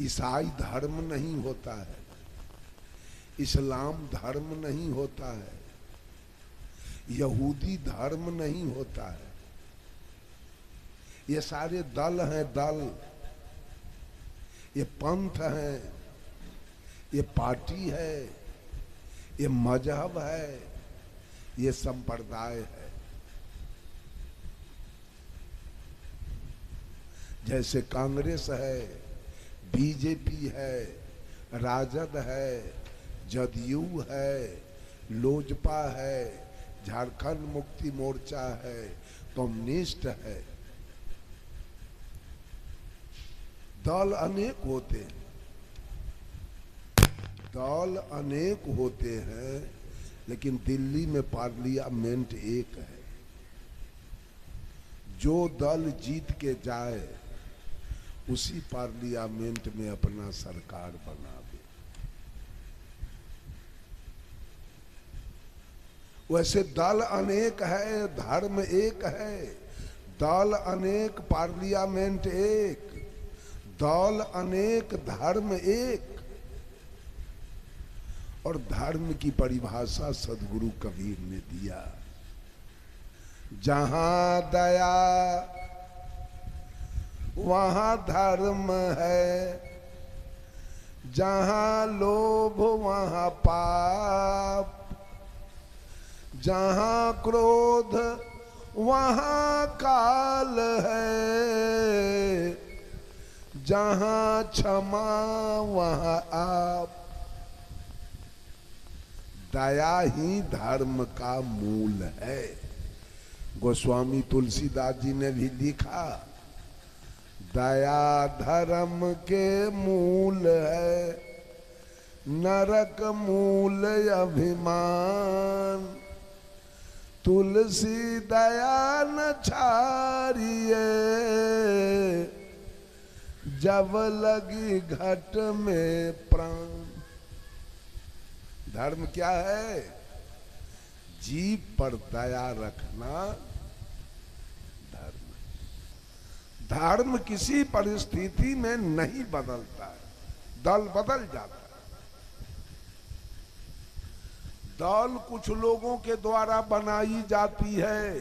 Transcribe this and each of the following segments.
ईसाई धर्म नहीं होता है, इस्लाम धर्म नहीं होता है, यहूदी धर्म नहीं होता है। ये सारे दल हैं, दल। ये पंथ है, ये पार्टी है, ये मजहब है, ये संप्रदाय है। जैसे कांग्रेस है, बीजेपी है, राजद है, जदयू है, लोजपा है, झारखंड मुक्ति मोर्चा है, कम्युनिस्ट है। दल अनेक होते हैं, दल अनेक होते हैं, लेकिन दिल्ली में पार्लियामेंट एक है। जो दल जीत के जाए उसी पार्लियामेंट में अपना सरकार बनावे। वैसे दल अनेक है, धर्म एक है। दल अनेक, पार्लियामेंट एक। दल अनेक, धर्म एक। और धर्म की परिभाषा सदगुरु कबीर ने दिया, जहां दया वहां धर्म है, जहां लोभ वहां पाप, जहां क्रोध वहां काल है, जहां क्षमा वहां आप। दया ही धर्म का मूल है। गोस्वामी तुलसीदास जी ने भी लिखा, दया धर्म के मूल है, नरक मूल अभिमान। तुलसी दया न छाड़िए, जब लगी घट में प्राण। धर्म क्या है? जीव पर दया रखना धर्म। धर्म किसी परिस्थिति में नहीं बदलता है, दल बदल जाता है। दल कुछ लोगों के द्वारा बनाई जाती है।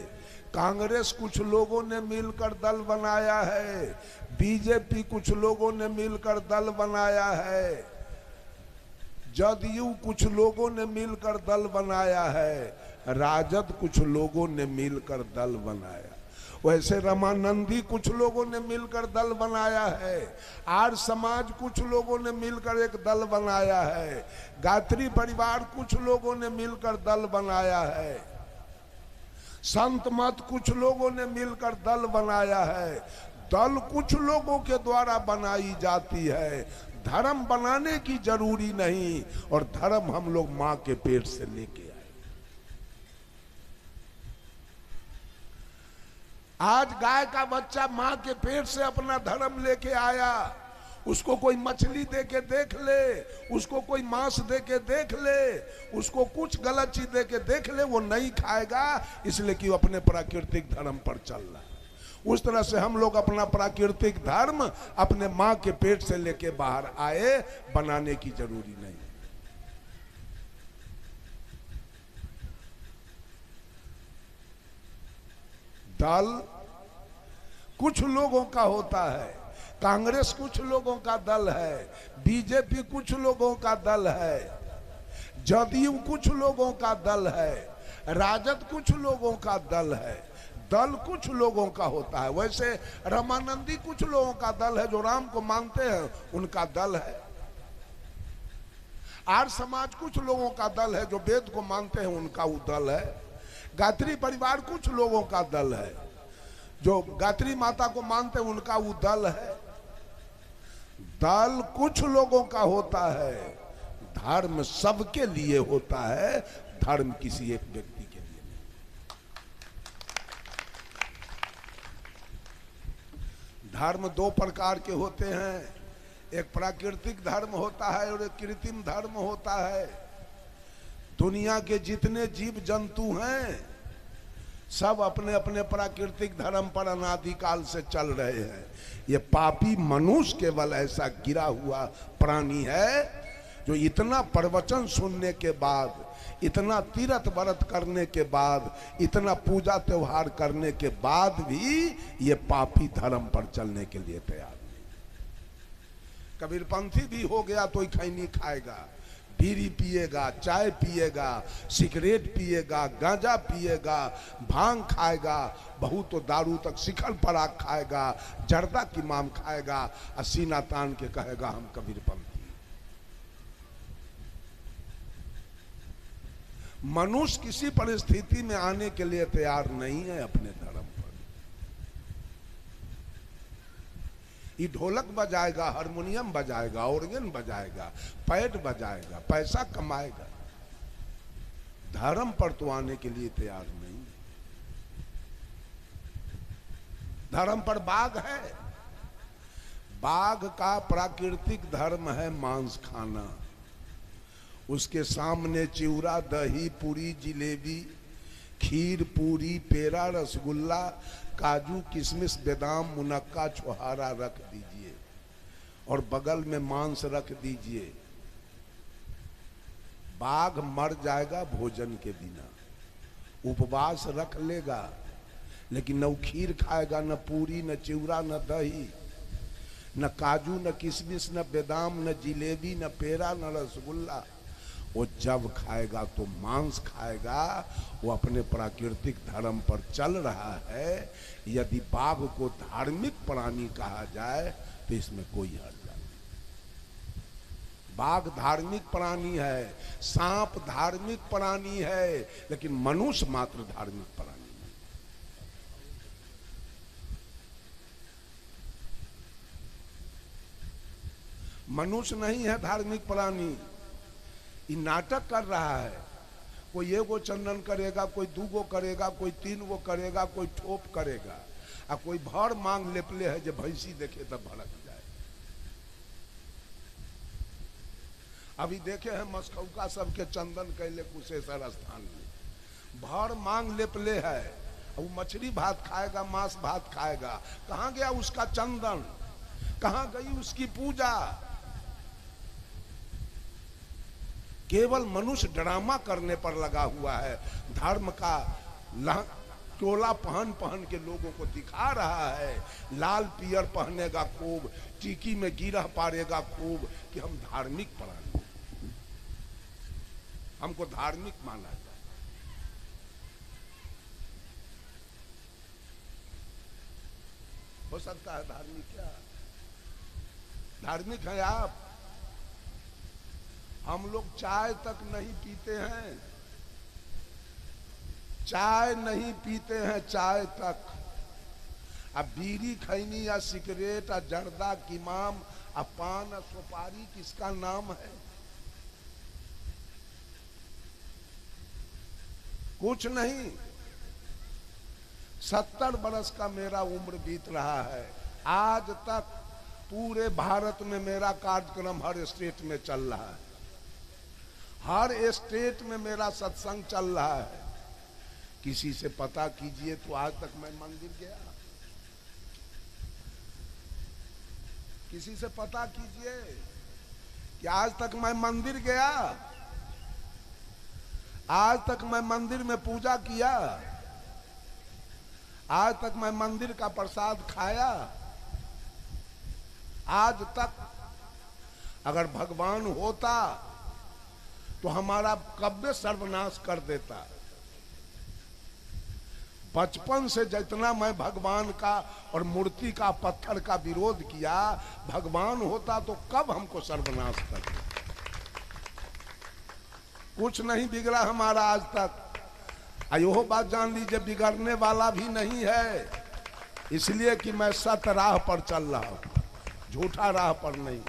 कांग्रेस कुछ लोगों ने मिलकर दल बनाया है, बीजेपी कुछ लोगों ने मिलकर दल बनाया है, जदयू कुछ लोगों ने मिलकर दल बनाया है, राजद कुछ लोगों ने मिलकर दल बनाया। वैसे रामानंदी कुछ लोगों ने मिलकर दल बनाया है, आर्य समाज कुछ लोगों ने मिलकर एक दल बनाया है, गायत्री परिवार कुछ लोगों ने मिलकर दल बनाया है, संत मत कुछ लोगों ने मिलकर दल बनाया है। दल कुछ लोगों के द्वारा बनाई जाती है, धर्म बनाने की जरूरी नहीं। और धर्म हम लोग मां के पेट से लेके आए। आज गाय का बच्चा मां के पेट से अपना धर्म लेके आया। उसको कोई मछली दे के देख ले, उसको कोई मांस दे के देख ले, उसको कुछ गलत चीज दे के देख ले, वो नहीं खाएगा, इसलिए कि वो अपने प्राकृतिक धर्म पर चल रहा है। उस तरह से हम लोग अपना प्राकृतिक धर्म अपने मां के पेट से लेके बाहर आए, बनाने की जरूरी नहीं। दल कुछ लोगों का होता है, कांग्रेस कुछ लोगों का दल है, बीजेपी कुछ लोगों का दल है, जदयू कुछ लोगों का दल है, राजद कुछ लोगों का दल है। दल कुछ लोगों का होता है। वैसे रामानंदी कुछ लोगों का दल है, जो राम को मानते हैं उनका दल है। आर्य समाज कुछ लोगों का दल है, जो वेद को मानते हैं उनका वो दल है। गायत्री परिवार कुछ लोगों का दल है, जो गायत्री माता को मानते हैं उनका वो दल है। दल कुछ लोगों का होता है, धर्म सबके लिए होता है, धर्म किसी एक व्यक्ति के लिए नहीं। धर्म दो प्रकार के होते हैं, एक प्राकृतिक धर्म होता है और एक कृत्रिम धर्म होता है। दुनिया के जितने जीव जंतु हैं सब अपने अपने प्राकृतिक धर्म पर अनादिकाल से चल रहे हैं। ये पापी मनुष्य केवल ऐसा गिरा हुआ प्राणी है जो इतना प्रवचन सुनने के बाद, इतना तीर्थ व्रत करने के बाद, इतना पूजा त्योहार करने के बाद भी ये पापी धर्म पर चलने के लिए तैयार नहीं। कबीरपंथी भी हो गया तो खैनी खाएगा, बीड़ी पिएगा, चाय पिएगा, सिगरेट पिएगा, गांजा पिएगा, भांग खाएगा, बहुत तो दारू तक शिखर पराग खाएगा, जर्दा की माम खाएगा, सीना तान के कहेगा हम कबीरपंथी। मनुष्य किसी परिस्थिति में आने के लिए तैयार नहीं है अपने धर्म पर। ये ढोलक बजाएगा, हारमोनियम बजाएगा, ऑर्गन बजाएगा, पैड बजाएगा, पैसा कमाएगा, धर्म पर तो आने के लिए तैयार नहीं। धर्म पर बाघ है, बाघ का प्राकृतिक धर्म है मांस खाना। उसके सामने चिवड़ा, दही, पूरी, जिलेबी, खीर, पूरी, पेड़ा, रसगुल्ला, काजू, किशमिश, बादाम, मुनक्का, छुहारा रख दीजिए और बगल में मांस रख दीजिए। बाघ मर जाएगा भोजन के बिना, उपवास रख लेगा, लेकिन न खीर खाएगा, न पूरी, न चिवड़ा, न दही, न काजू, न किशमिश, न बादाम, न जिलेबी, न पेड़ा, न रसगुल्ला। वो जब खाएगा तो मांस खाएगा। वो अपने प्राकृतिक धर्म पर चल रहा है। यदि बाघ को धार्मिक प्राणी कहा जाए तो इसमें कोई हर्ज नहीं। बाघ धार्मिक प्राणी है, सांप धार्मिक प्राणी है, लेकिन मनुष्य मात्र धार्मिक प्राणी नहीं। मनुष्य नहीं है धार्मिक प्राणी। ये नाटक कर रहा है। कोई एगो चंदन करेगा, कोई दूगो करेगा, कोई तीन गो करेगा, कोई ठोप करेगा, और कोई भर मांग लेपले है जो भैंसी देखे तब भड़क जाए। अभी देखे हैं मस्कौका सबके चंदन कैले कुशेश्वर स्थान में, भर मांग लेपले है। वो मछली भात खाएगा, मांस भात खाएगा। कहाँ गया उसका चंदन? कहाँ गई उसकी पूजा? केवल मनुष्य ड्रामा करने पर लगा हुआ है। धर्म का चोला पहन पहन के लोगों को दिखा रहा है। लाल पियर पहनेगा खूब, टीकी में गिरह पारेगा खूब कि हम धार्मिक प्राणी, हमको धार्मिक माना जाए। हो सकता है धार्मिक क्या? धार्मिक है आप? हम लोग चाय तक नहीं पीते हैं, चाय नहीं पीते हैं, चाय तक। अब बीड़ी, खैनी या सिगरेट या जर्दा, किमाम, पान, सुपारी किसका नाम है? कुछ नहीं। 70 बरस का मेरा उम्र बीत रहा है। आज तक पूरे भारत में मेरा कार्यक्रम हर स्टेट में चल रहा है। हर स्टेट में मेरा सत्संग चल रहा है। किसी से पता कीजिए तो आज तक मैं मंदिर गया? किसी से पता कीजिए कि आज तक मैं मंदिर गया? आज तक मैं मंदिर में पूजा किया? आज तक मैं मंदिर का प्रसाद खाया? आज तक अगर भगवान होता तो हमारा कब्बे सर्वनाश कर देता। बचपन से जितना मैं भगवान का और मूर्ति का, पत्थर का विरोध किया, भगवान होता तो कब हमको सर्वनाश कर देता। कुछ नहीं बिगड़ा हमारा आज तक। यो बात जान लीजिए, बिगड़ने वाला भी नहीं है, इसलिए कि मैं सत राह पर चल रहा हूं, झूठा राह पर नहीं।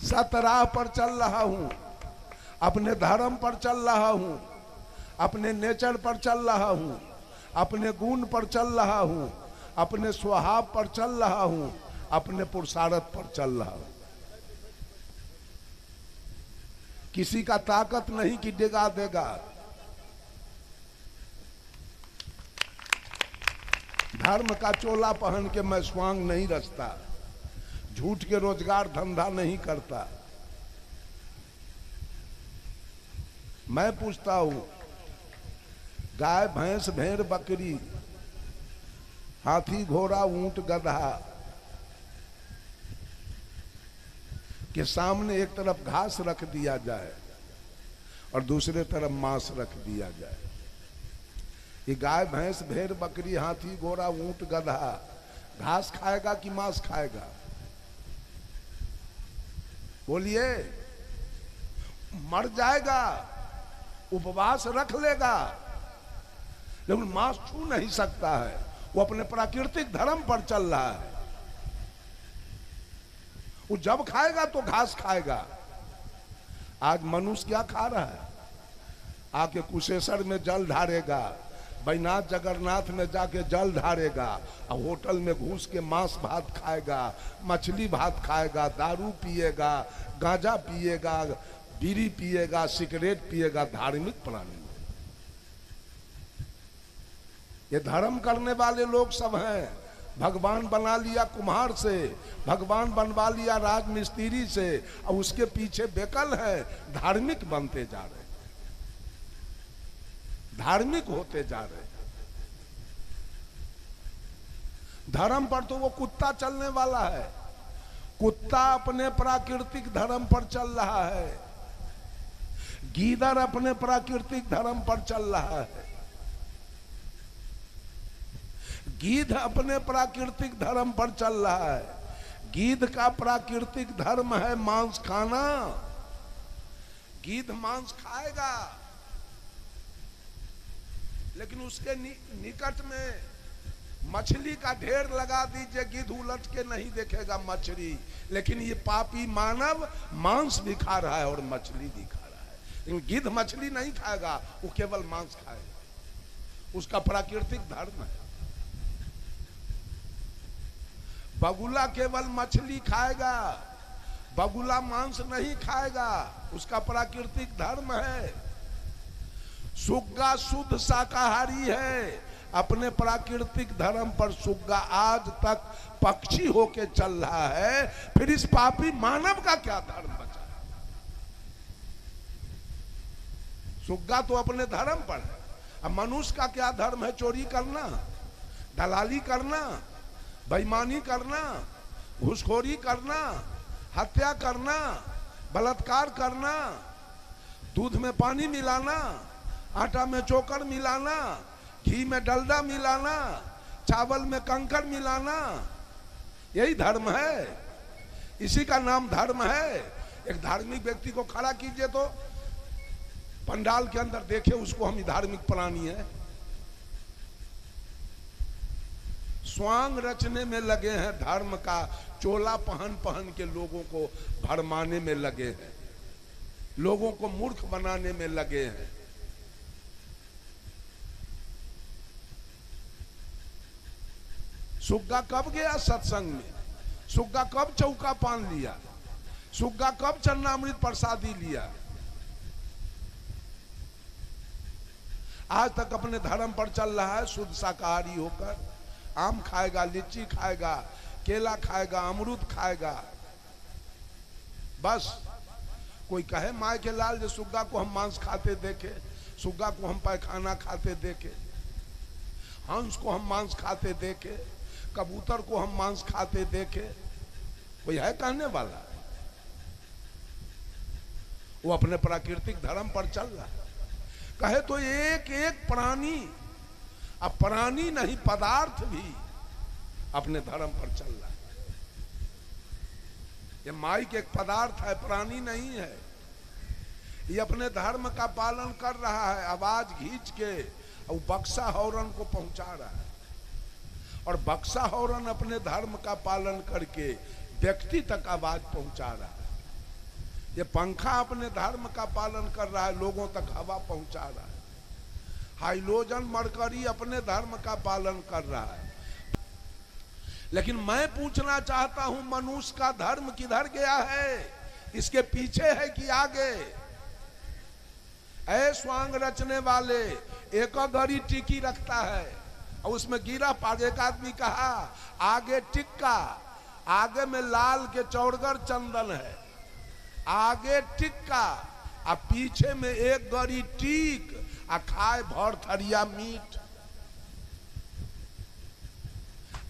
सत राह पर चल रहा हूं, अपने धर्म पर चल रहा हूं, अपने नेचर पर चल रहा हूं, अपने गुण पर चल रहा हूं, अपने स्वभाव पर चल रहा हूं, अपने पुरुषार्थ पर चल रहा हूं। किसी का ताकत नहीं कि डिगा देगा। धर्म का चोला पहन के मैं स्वांग नहीं रचता, झूठ के रोजगार धंधा नहीं करता। मैं पूछता हूं, गाय भैंस भेड़ बकरी हाथी घोड़ा ऊंट गधा के सामने एक तरफ घास रख दिया जाए और दूसरे तरफ मांस रख दिया जाए, ये गाय भैंस भेड़ बकरी हाथी घोड़ा ऊंट गधा घास खाएगा कि मांस खाएगा? बोलिए। मर जाएगा, उपवास रख लेगा, लेकिन मांस छू नहीं सकता है। वो अपने प्राकृतिक धर्म पर चल रहा है। वो जब खाएगा तो घास खाएगा। आज मनुष्य क्या खा रहा है? आके कुशेश्वर में जल ढारेगा, बैनाथ जगन्नाथ में जाके जल ढारेगा, और होटल में घुस के मांस भात खाएगा, मछली भात खाएगा, दारू पिएगा, गांजा पिएगा, बीड़ी पिएगा, सिगरेट पिएगा। धार्मिक प्राणी, ये धर्म करने वाले लोग सब हैं। भगवान बना लिया कुम्हार से, भगवान बनवा लिया राजमिस्त्री से, और उसके पीछे बेकल है। धार्मिक बनते जा रहे, धार्मिक होते जा रहे। धर्म पर तो वो कुत्ता चलने वाला है। कुत्ता अपने प्राकृतिक धर्म पर चल रहा है, गीदड़ अपने प्राकृतिक धर्म पर चल रहा है। गीध अपने प्राकृतिक धर्म पर चल रहा है। गीध का प्राकृतिक धर्म है मांस खाना। गीध मांस खाएगा, लेकिन उसके निकट में मछली का ढेर लगा दीजिए, गिद्ध उलट के नहीं देखेगा मछली। लेकिन ये पापी मानव मांस भी खा रहा है और मछली भी खा रहा है। लेकिन गिद्ध मछली नहीं खाएगा, वो केवल मांस खाएगा। उसका प्राकृतिक धर्म है। बगुला केवल मछली खाएगा, बगुला मांस नहीं खाएगा, उसका प्राकृतिक धर्म है। सुग्गा शुद्ध शाकाहारी है, अपने प्राकृतिक धर्म पर सुग्गा आज तक पक्षी होके चल रहा है। फिर इस पापी मानव का क्या धर्म बचा? सुग्गा तो अपने धर्म पर है। अब मनुष्य का क्या धर्म है? चोरी करना, दलाली करना, बेईमानी करना, घूसखोरी करना, हत्या करना, बलात्कार करना, दूध में पानी मिलाना, आटा में चोकर मिलाना, घी में डलडा मिलाना, चावल में कंकड़ मिलाना, यही धर्म है। इसी का नाम धर्म है। एक धार्मिक व्यक्ति को खड़ा कीजिए तो पंडाल के अंदर देखे उसको, हम धार्मिक प्राणी है। स्वांग रचने में लगे हैं, धर्म का चोला पहन पहन के लोगों को भरमाने में लगे हैं, लोगों को मूर्ख बनाने में लगे हैं। सुग्गा कब गया सत्संग में? सुग्गा कब चौका पान लिया? सुग्गा कब चन्नामृत प्रसादी लिया? आज तक अपने धर्म पर चल रहा है शुद्ध शाकाहारी होकर। आम खाएगा, लीची खाएगा, केला खाएगा, अमरूद खाएगा। बस कोई कहे माय के लाल जो सुग्गा को हम मांस खाते देखे, सुग्गा को हम पैखाना खाते देखे, हंस को हम मांस खाते देखे, कबूतर को हम मांस खाते देखे। कोई है कहने वाला? वो अपने प्राकृतिक धर्म पर चल रहा है। कहे तो एक एक प्राणी, अब प्राणी नहीं पदार्थ भी अपने धर्म पर चल रहा है। ये माइक एक पदार्थ है, प्राणी नहीं है। ये अपने धर्म का पालन कर रहा है, आवाज खींच के और बक्सा हॉर्न को पहुंचा रहा है। और बक्सा हॉर्न अपने धर्म का पालन करके व्यक्ति तक आवाज पहुंचा रहा है। ये पंखा अपने धर्म का पालन कर रहा है, लोगों तक हवा पहुंचा रहा है। हाइड्रोजन मरकरी अपने धर्म का पालन कर रहा है। लेकिन मैं पूछना चाहता हूं, मनुष्य का धर्म किधर गया है? इसके पीछे है कि आगे? ऐ स्वांग रचने वाले, एक घड़ी टिकी रखता है और उसमें गिरा पार। एक आदमी कहा आगे टिक्का, आगे में लाल के चौड़गर चंदन है, आगे टिक्का आ पीछे में एक गरी टीक आ खाए भर थरिया मीट।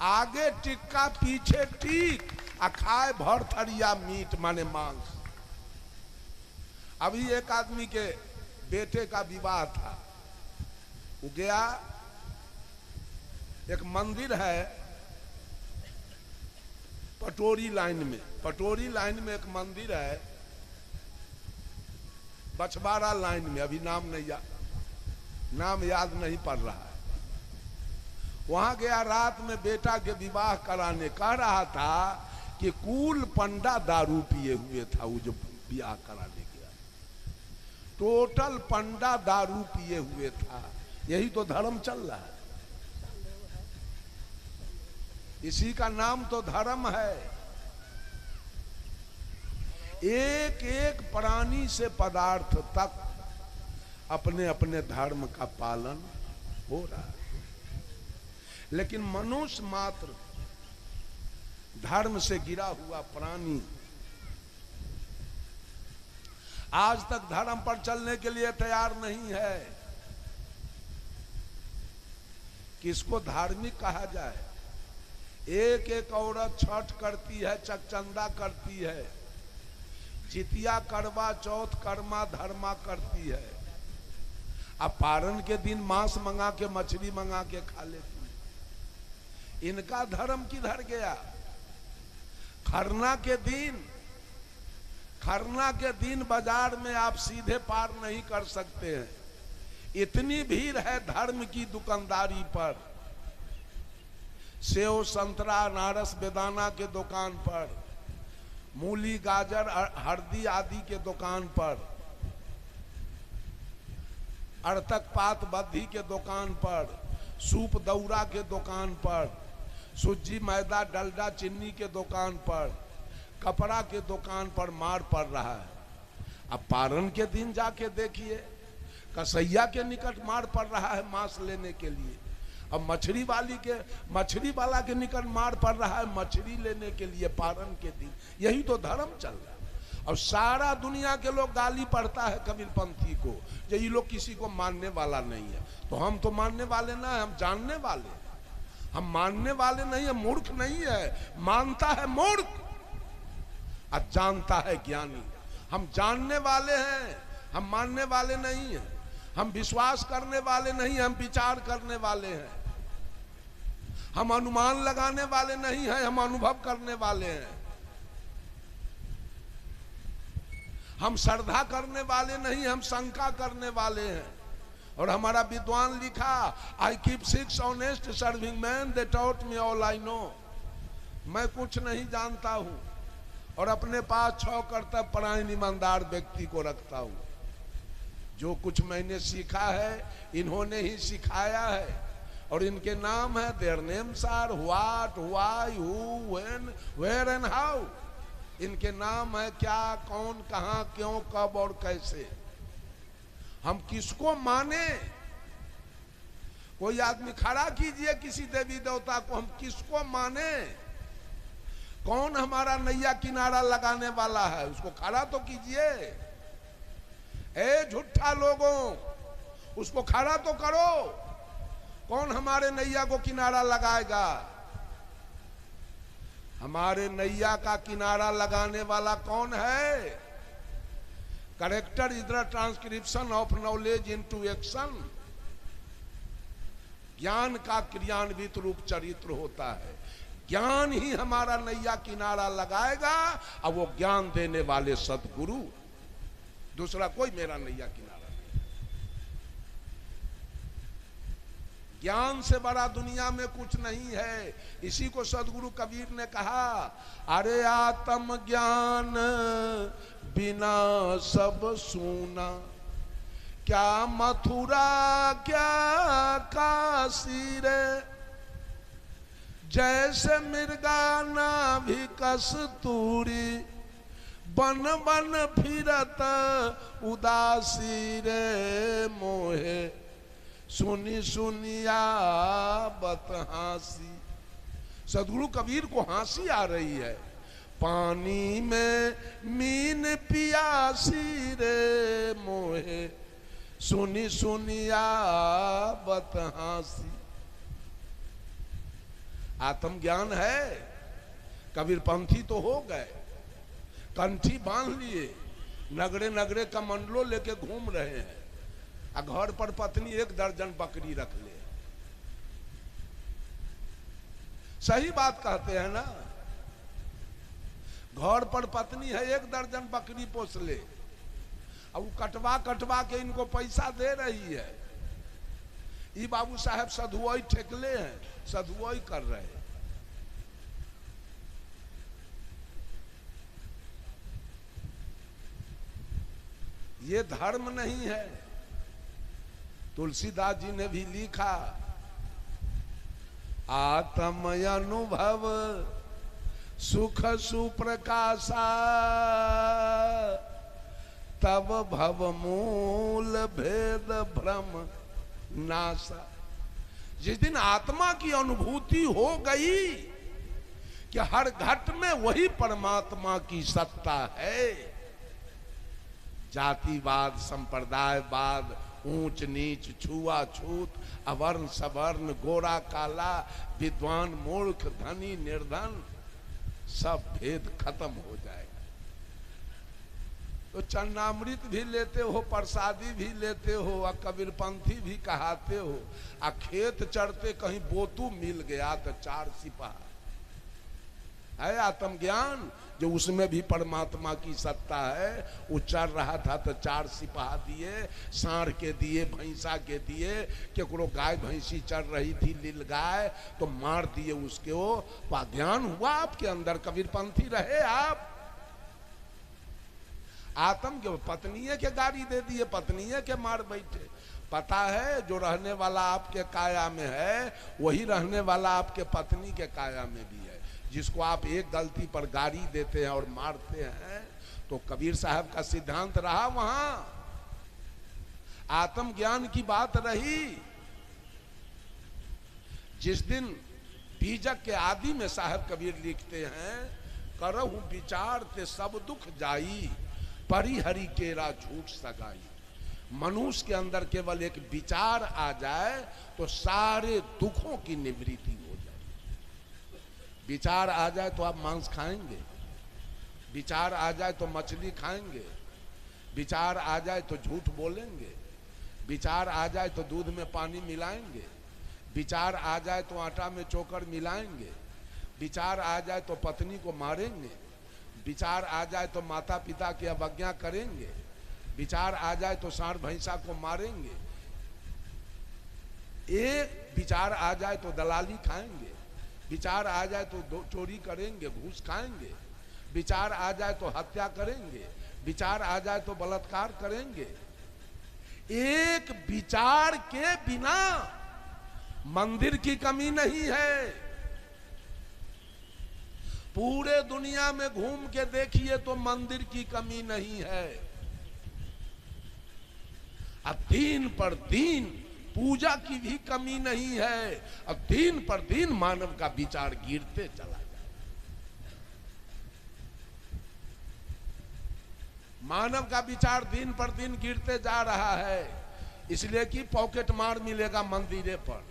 आगे टिक्का पीछे टीक आ खाए भर थरिया मीट, माने मांस। अभी एक आदमी के बेटे का विवाह था, वो गया, एक मंदिर है पटोरी लाइन में, पटोरी लाइन में एक मंदिर है, बछवाड़ा लाइन में, अभी नाम याद नहीं पड़ रहा है। वहां गया, रात में बेटा के विवाह कराने, कह रहा था कि कुल पंडा दारू पिए हुए था। वो जो विवाह कराने गया, टोटल पंडा दारू पिए हुए था। यही तो धर्म चल रहा है, इसी का नाम तो धर्म है। एक एक प्राणी से पदार्थ तक अपने अपने धर्म का पालन हो रहा है, लेकिन मनुष्य मात्र धर्म से गिरा हुआ प्राणी आज तक धर्म पर चलने के लिए तैयार नहीं है। किसको धार्मिक कहा जाए? एक एक औरत छठ करती है, चकचंदा करती है, जितिया, करवा चौथ, कर्मा धर्मा करती है। अब पारण के दिन मांस मंगा के, मछली मंगा के खा लेती है। इनका धर्म किधर गया? खरना के दिन बाजार में आप सीधे पार नहीं कर सकते हैं, इतनी भीड़ है धर्म की दुकानदारी पर। सेव, संतरा, अनारस, बेदाना के दुकान पर, मूली, गाजर, हल्दी आदि के दुकान पर, अड़तक पात बद्धी के दुकान पर, सूप दौरा के दुकान पर, सूजी, मैदा, डलडा, चीनी के दुकान पर, कपड़ा के दुकान पर मार पड़ रहा है। अब पारण के दिन जाके देखिए, कसैया के निकट मार पड़ रहा है मांस लेने के लिए। अब मछली वाला के निकट मार पड़ रहा है मछली लेने के लिए पारण के दिन। यही तो धर्म चल रहा है। और सारा दुनिया के लोग गाली पढ़ता है कबीरपंथी को, जो ये लोग किसी को मानने वाला नहीं है। तो हम तो मानने वाले ना है, हम जानने वाले हैं। हम मानने वाले नहीं है, मूर्ख नहीं है। मानता है मूर्ख और जानता है ज्ञानी। हम जानने वाले हैं, हम मानने वाले नहीं हैं। हम विश्वास करने वाले नहीं, हम विचार करने वाले हैं। हम अनुमान लगाने वाले नहीं हैं, हम अनुभव करने वाले हैं। हम श्रद्धा करने वाले नहीं, हम शंका करने वाले हैं। और हमारा विद्वान लिखा, I keep 6 honest serving man, they taught me all I know. मैं कुछ नहीं जानता हूं और अपने पास 6 कर्तव्य परायण ईमानदार व्यक्ति को रखता हूं। जो कुछ मैंने सीखा है इन्होंने ही सिखाया है, और इनके नाम है, their names are what, why, who, when, where and how. इनके नाम है क्या, कौन, कहां, क्यों, कब और कैसे। हम किसको माने? कोई आदमी खड़ा कीजिए किसी देवी देवता को, हम किसको माने? कौन हमारा नैया किनारा लगाने वाला है, उसको खड़ा तो कीजिए। ए झूठा लोगों, उसको खड़ा तो करो। कौन हमारे नैया को किनारा लगाएगा? हमारे नैया का किनारा लगाने वाला कौन है? Character is the transcription of knowledge into action. ज्ञान का क्रियान्वित रूप चरित्र होता है। ज्ञान ही हमारा नैया किनारा लगाएगा, और वो ज्ञान देने वाले सद्गुरु, दूसरा कोई मेरा नैया किनारा नहीं। ज्ञान से बड़ा दुनिया में कुछ नहीं है। इसी को सद्गुरु कबीर ने कहा, अरे आत्म ज्ञान बिना सब सूना, क्या मथुरा क्या काशी रे, जैसे मृगा नाभि कस्तूरी, बन बन फिरत उदासी रे मोहे, सुनी सुनिया बत हंसी। सदगुरु कबीर को हंसी आ रही है। पानी में मीन पियासी रे मोहे, सुनी सुनिया बत हंसी। आत्मज्ञान है, कबीर पंथी तो हो गए, कंठी बांध लिए, नगरे नगरे का मंडलो लेके घूम रहे हैं, और घर पर पत्नी 1 दर्जन बकरी रख ले। सही बात कहते हैं ना, घर पर पत्नी है 1 दर्जन बकरी पोस ले, अब वो कटवा कटवा के इनको पैसा दे रही है। ये बाबू साहब सधुआई ठेकले हैं, सधुआई कर रहे हैं। ये धर्म नहीं है। तुलसीदास जी ने भी लिखा, आत्म अनुभव सुख सुप्रकाशा, तब भव मूल भेद भ्रम नासा। जिस दिन आत्मा की अनुभूति हो गई कि हर घट में वही परमात्मा की सत्ता है, जातिवाद, संप्रदायवाद, ऊंच नीच, छुआछूत, अवर्ण सवर्ण, गोरा काला, विद्वान मूर्ख, धनी निर्धन, सब भेद खत्म हो जाएगा। तो चन्नामृत भी लेते हो, प्रसादी भी लेते हो, और कबीरपंथी भी कहाते हो, आ खेत चढ़ते कहीं बोतू मिल गया तो 4 सिपाही है। आत्मज्ञान जो उसमें भी परमात्मा की सत्ता है, वो चढ़ रहा था तो 4 सिपाही दिए, सांड के दिए, भैंसा के दिए, केकरो गाय भैंसी चढ़ रही थी लील गाय तो मार दिए उसके। वो तो ज्ञान हुआ आपके अंदर, कबीरपंथी रहे आप। आत्म के पत्नीय के गाड़ी दे दिए, पत्नीय के मार बैठे। पता है जो रहने वाला आपके काया में है वही रहने वाला आपके पत्नी के काया में भी है। जिसको आप एक गलती पर गाड़ी देते हैं और मारते हैं, तो कबीर साहब का सिद्धांत रहा वहां, आत्मज्ञान की बात रही। जिस दिन बीजक के आदि में साहब कबीर लिखते हैं, करहु विचार ते सब दुख जाई, परिहरि केरा झूठ सगाई। मनुष्य के अंदर केवल एक विचार आ जाए तो सारे दुखों की निवृत्ति हो जाए। विचार आ जाए तो आप मांस खाएंगे, विचार आ जाए तो मछली खाएंगे, विचार आ जाए तो झूठ बोलेंगे, विचार आ जाए तो दूध में पानी मिलाएंगे, विचार आ जाए तो आटा में चोकर मिलाएंगे, विचार आ जाए तो पत्नी को मारेंगे, विचार आ जाए तो माता पिता की अवज्ञा करेंगे, विचार आ जाए तो सांड भैंसा को मारेंगे, एक विचार आ जाए तो दलाली खाएंगे, विचार आ जाए तो चोरी करेंगे, घूस खाएंगे, विचार आ जाए तो हत्या करेंगे, विचार आ जाए तो बलात्कार करेंगे। एक विचार के बिना मंदिर की कमी नहीं है। पूरे दुनिया में घूम के देखिए तो मंदिर की कमी नहीं है। अब दिन पर दिन पूजा की भी कमी नहीं है। अब दिन पर दिन मानव का विचार गिरते चला जाए, मानव का विचार दिन पर दिन गिरते जा रहा है। इसलिए कि पॉकेट मार मिलेगा मंदिरे पर,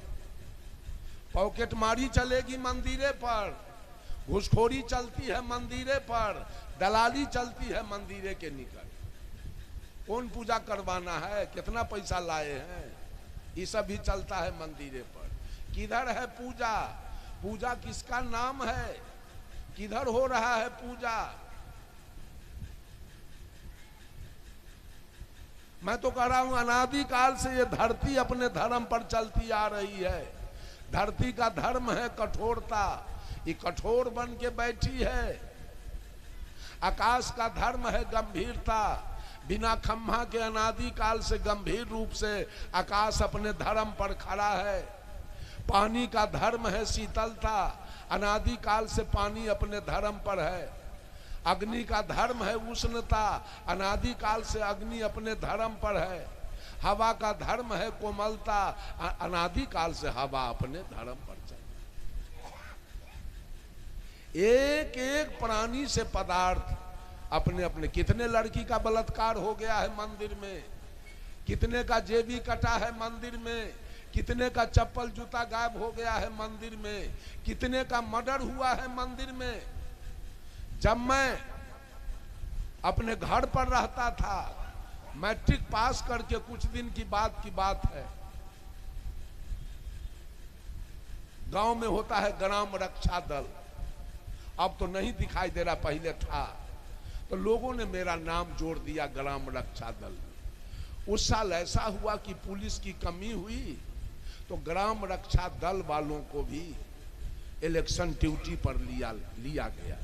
पॉकेट मारी चलेगी मंदिरे पर, घुसखोरी चलती है मंदिरे पर, दलाली चलती है मंदिरे के निकट। कौन पूजा करवाना है, कितना पैसा लाए हैं, ये सब भी चलता है मंदिरे पर। किधर है पूजा? पूजा किसका नाम है? किधर हो रहा है पूजा? मैं तो कह रहा हूं अनादि काल से ये धरती अपने धर्म पर चलती आ रही है। धरती का धर्म है कठोरता, ये कठोर बन के बैठी है। आकाश का धर्म है गंभीरता, बिना खम्भा के अनादि काल से गंभीर रूप से आकाश अपने धर्म पर खड़ा है। पानी का धर्म है शीतलता, अनादि काल से पानी अपने धर्म पर है। अग्नि का धर्म है उष्णता, अनादि काल से अग्नि अपने धर्म पर है। हवा का धर्म है कोमलता, अनादि काल से हवा अपने धर्म पर चल। एक एक प्राणी से पदार्थ अपने अपने, कितने लड़की का बलात्कार हो गया है मंदिर में, कितने का जेबी कटा है मंदिर में, कितने का चप्पल जूता गायब हो गया है मंदिर में, कितने का मर्डर हुआ है मंदिर में। जब मैं अपने घर पर रहता था, मैट्रिक पास करके कुछ दिन की बात है, गांव में होता है ग्राम रक्षा दल, अब तो नहीं दिखाई दे रहा, पहले था। तो लोगों ने मेरा नाम जोड़ दिया ग्राम रक्षा दल। उस साल ऐसा हुआ कि पुलिस की कमी हुई, तो ग्राम रक्षा दल वालों को भी इलेक्शन ड्यूटी पर लिया गया।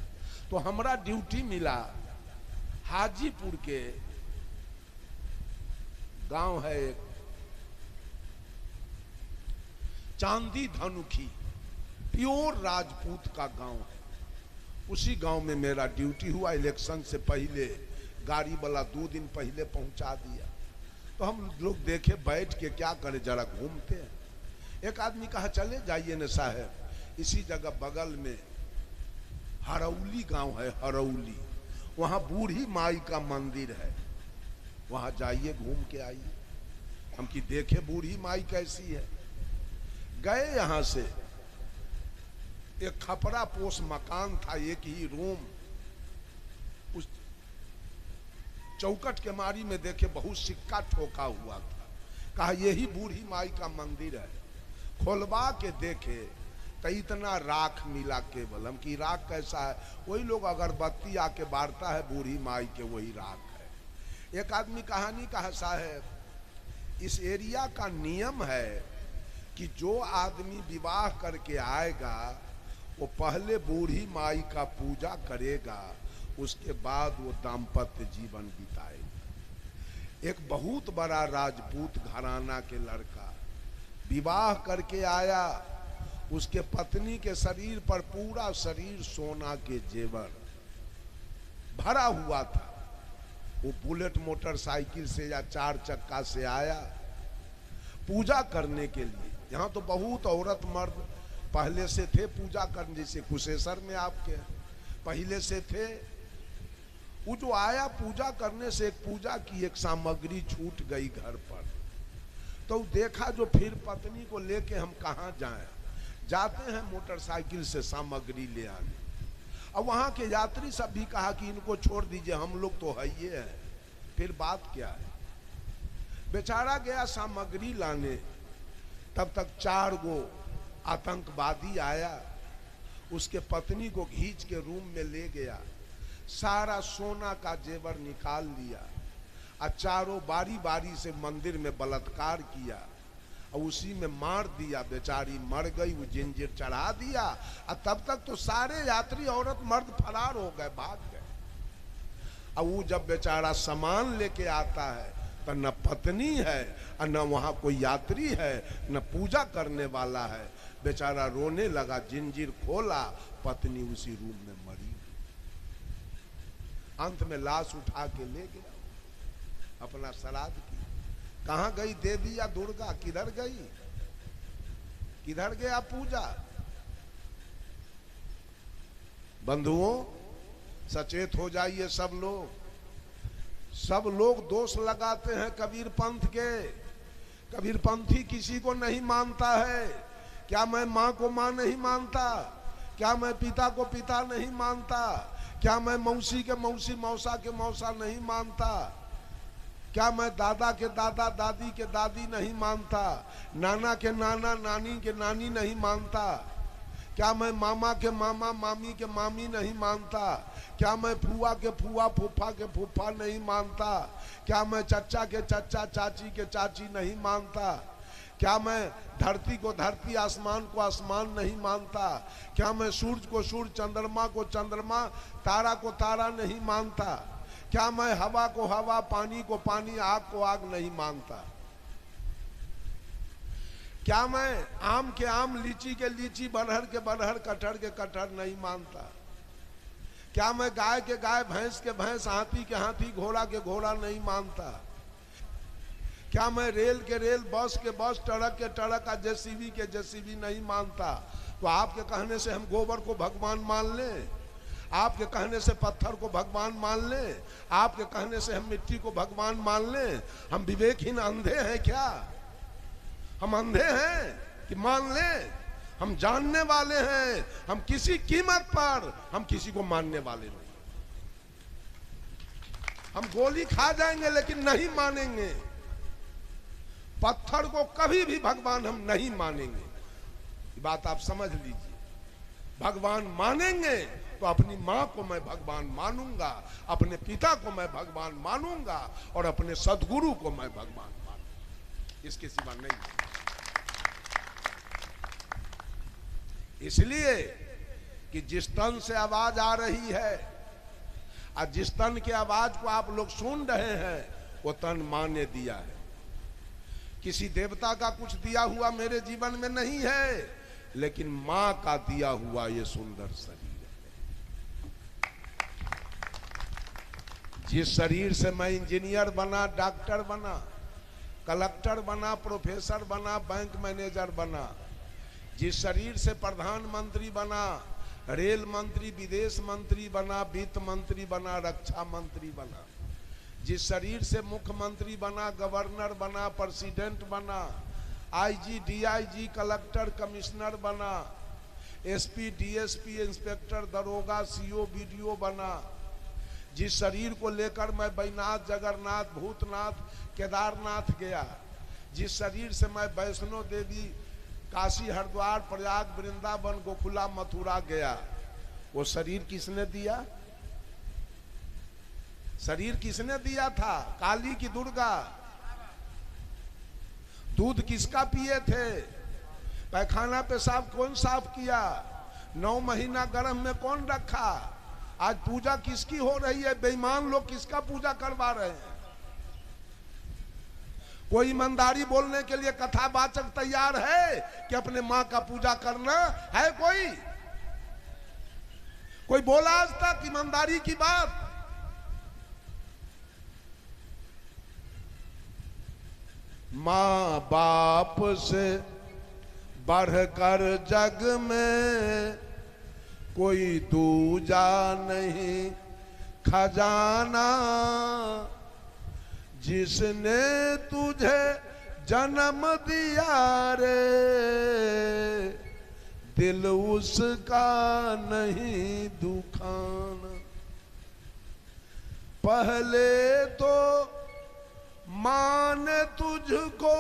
तो हमारा ड्यूटी मिला हाजीपुर के गांव है एक चांदी धनुखी, प्योर राजपूत का गांव है। उसी गांव में मेरा ड्यूटी हुआ। इलेक्शन से पहले गाड़ी वाला 2 दिन पहले पहुंचा दिया। तो हम लोग देखे बैठ के क्या करें, जरा घूमते हैं। एक आदमी कहा चले जाइए न साहब, इसी जगह बगल में हरौली गांव है, हरौली, वहां बूढ़ी माई का मंदिर है, वहां जाइए घूम के आइए। हम की देखे बूढ़ी माई कैसी है। गए, यहां से एक खपरा पोस मकान था, एक ही रूम, उस चौकट के मारी में देखे बहुत सिक्का ठोका हुआ था। कहा यही बूढ़ी माई का मंदिर है। खोलवा के देखे तो इतना राख मिला केवल। हम की राख कैसा है, वही लोग अगरबत्ती आके बारता है बूढ़ी माई के, वही राख है। एक आदमी कहानी कहा साहब, इस एरिया का नियम है कि जो आदमी विवाह करके आएगा वो पहले बूढ़ी माई का पूजा करेगा, उसके बाद वो दाम्पत्य जीवन बिताएगा। एक बहुत बड़ा राजपूत घराना के लड़का विवाह करके आया, उसके पत्नी के शरीर पर पूरा शरीर सोना के जेवर भरा हुआ था। वो बुलेट मोटरसाइकिल से या 4 चक्का से आया पूजा करने के लिए। यहाँ तो बहुत औरत मर्द पहले से थे पूजा करने, जैसे कुशेश्वर में आपके पहले से थे। वो जो आया पूजा करने से, एक पूजा की एक सामग्री छूट गई घर पर। तो देखा जो, फिर पत्नी को लेके हम कहाँ जाएं, जाते हैं मोटरसाइकिल से सामग्री ले आने। अब वहां के यात्री सब भी कहा कि इनको छोड़ दीजिए, हम लोग तो है ये है। फिर बात क्या है, बेचारा गया सामग्री लाने, तब तक 4 गो आतंकवादी आया, उसके पत्नी को खींच के रूम में ले गया, सारा सोना का जेवर निकाल लिया और चारों बारी बारी से मंदिर में बलात्कार किया और उसी में मार दिया। बेचारी मर गई, वो जंजीर चढ़ा दिया। और तब तक तो सारे यात्री औरत मर्द फरार हो गए, भाग गए। और वो जब बेचारा सामान लेके आता है तो न पत्नी है और न वहां कोई यात्री है, न पूजा करने वाला है। बेचारा रोने लगा, जंजीर खोला, पत्नी उसी रूम में मरी। अंत में लाश उठा के ले गया, अपना श्राद्ध की। कहां गई देवी या दुर्गा, किधर गई, किधर गया पूजा। बंधुओं सचेत हो जाइए सब लोग। सब लोग दोष लगाते हैं कबीर पंथ के। कबीर पंथी किसी को नहीं मानता है। क्या मैं माँ को माँ नहीं मानता, क्या मैं पिता को पिता नहीं मानता, क्या मैं मौसी के मौसी, मौसा के मौसा नहीं मानता, क्या मैं दादा के दादा दादी के दादी नहीं मानता, नाना के नाना नानी के नानी नहीं मानता, क्या मैं मामा के मामा मामी के मामी नहीं मानता, क्या मैं फुआ के फुआ फूफा के फूफा नहीं मानता, क्या मैं चचा के चचा चाची के चाची नहीं मानता, क्या मैं धरती को धरती आसमान को आसमान नहीं मानता, क्या मैं सूरज को सूरज चंद्रमा को चंद्रमा तारा को तारा नहीं मानता, क्या मैं हवा को हवा पानी को पानी आग को आग नहीं मानता, क्या मैं आम के आम लीची के लीची बरहर के बरहर कटहर के कटहर नहीं मानता, क्या मैं गाय के गाय, भैंस के भैंस, हाथी के हाथी, घोड़ा के घोड़ा नहीं मानता? क्या मैं रेल के रेल, बस के बस, ट्रक के ट्रक, जेसीबी के जेसीबी नहीं मानता? तो आपके कहने से हम गोबर को भगवान मान लें? आपके कहने से पत्थर को भगवान मान लें? आपके कहने से हम मिट्टी को भगवान मान लें? हम विवेकहीन अंधे हैं क्या? हम अंधे हैं कि मान लें? हम जानने वाले हैं। हम किसी कीमत पर हम किसी को मानने वाले नहीं। हम गोली खा जाएंगे लेकिन नहीं मानेंगे। पत्थर को कभी भी भगवान हम नहीं मानेंगे। ये बात आप समझ लीजिए। भगवान मानेंगे तो अपनी मां को मैं भगवान मानूंगा, अपने पिता को मैं भगवान मानूंगा और अपने सदगुरु को मैं भगवान मानूंगा। इसके सिवा नहीं। इसलिए कि जिस तन से आवाज आ रही है और जिस तन की आवाज को आप लोग सुन रहे हैं, वो तन मां ने दिया है। किसी देवता का कुछ दिया हुआ मेरे जीवन में नहीं है, लेकिन मां का दिया हुआ ये सुंदर शरीर है। जिस शरीर से मैं इंजीनियर बना, डॉक्टर बना, कलेक्टर बना, प्रोफेसर बना, बैंक मैनेजर बना, जिस शरीर से प्रधानमंत्री बना, रेल मंत्री, विदेश मंत्री बना, वित्त मंत्री बना, रक्षा मंत्री बना, जिस शरीर से मुख्यमंत्री बना, गवर्नर बना, प्रेसिडेंट बना, आईजी, डीआईजी, कलेक्टर, कमिश्नर बना, एसपी, डीएसपी, इंस्पेक्टर, दरोगा, सीओ, बीडीओ बना, जिस शरीर को लेकर मैं बैजनाथ, जगन्नाथ, भूतनाथ, केदारनाथ गया, जिस शरीर से मैं वैष्णो देवी, काशी, हरिद्वार, प्रयाग, वृंदावन, गोकुला, मथुरा गया, वो शरीर किसने दिया? शरीर किसने दिया था? काली की दुर्गा? दूध किसका पिए थे? पैखाना पेशाब कौन साफ किया? 9 महीना गर्भ में कौन रखा? आज पूजा किसकी हो रही है? बेईमान लोग किसका पूजा करवा रहे हैं? कोई ईमानदारी बोलने के लिए कथावाचक तैयार है कि अपने मां का पूजा करना है? कोई बोला आज तक ईमानदारी की बात? मां बाप से बढ़कर जग में कोई दूजा नहीं खजाना, जिसने तुझे जन्म दिया रे, दिल उसका नहीं दुखाना। पहले तो मां ने तुझको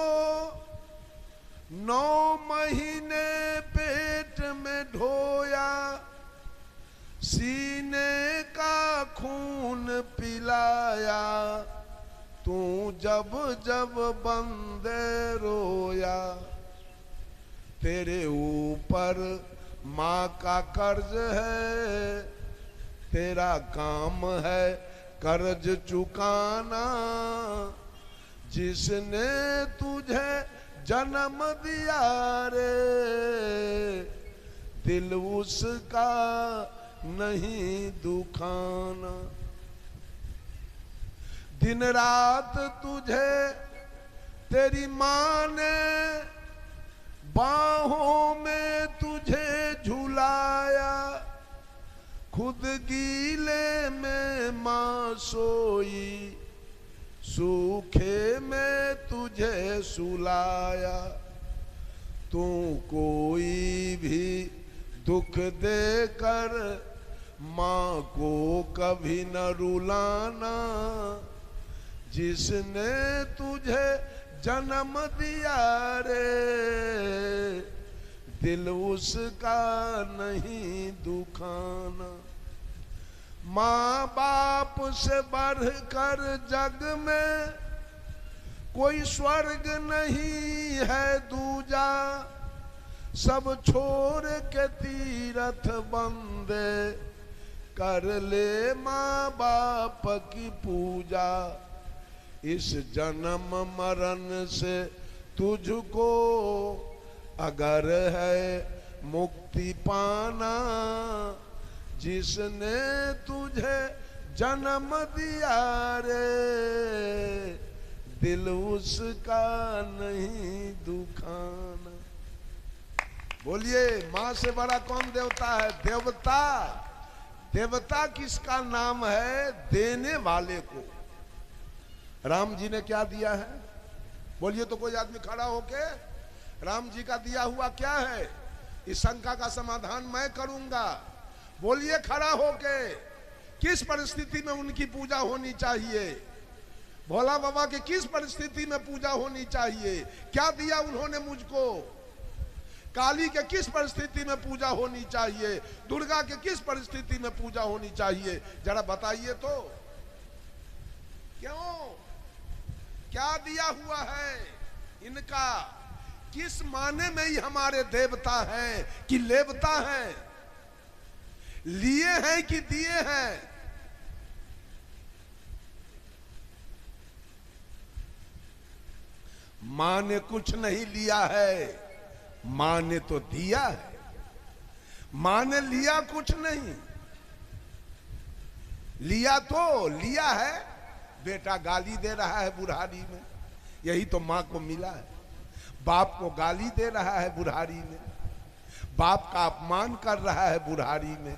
9 महीने पेट में ढोया, सीने का खून पिलाया, तू जब जब बंदे रोया। तेरे ऊपर माँ का कर्ज है, तेरा काम है कर्ज चुकाना, जिसने तुझे जन्म दिया रे, दिल उसका नहीं दुखाना। दिन रात तुझे तेरी माँ ने बाहों में तुझे झुलाया, खुद गीले में माँ सोई, सूखे में तुझे सुलाया। तू कोई भी दुख देकर माँ को कभी न रुलाना, जिसने तुझे जन्म दिया रे, दिल उसका नहीं दुखाना। माँ बाप से बढ़कर जग में कोई स्वर्ग नहीं है दूजा, सब छोड़ के तीरथ बंदे कर ले माँ बाप की पूजा। इस जन्म मरण से तुझको अगर है मुक्ति पाना, जिसने तुझे जन्म दिया रे, दिल उसका नहीं दुखाना। बोलिए, मां से बड़ा कौन देवता है? देवता। देवता किसका नाम है? देने वाले को। राम जी ने क्या दिया है? बोलिए तो कोई आदमी खड़ा होके, राम जी का दिया हुआ क्या है? इस शंका का समाधान मैं करूंगा। बोलिए खड़ा होके, किस परिस्थिति में उनकी पूजा होनी चाहिए? भोला बाबा की किस परिस्थिति में पूजा होनी चाहिए? क्या दिया उन्होंने मुझको? काली के किस परिस्थिति में पूजा होनी चाहिए? दुर्गा के किस परिस्थिति में पूजा होनी चाहिए? जरा बताइए तो। क्यों? क्या दिया हुआ है इनका? किस माने में ही हमारे देवता हैं कि लेवता हैं? लिए हैं कि दिए हैं? मां ने कुछ नहीं लिया है, मां ने तो दिया है। मां ने लिया कुछ नहीं, लिया तो लिया है। बेटा गाली दे रहा है बुढ़ारी में, यही तो मां को मिला है। बाप को गाली दे रहा है बुढ़ारी में, बाप का अपमान कर रहा है बुढ़ारी में।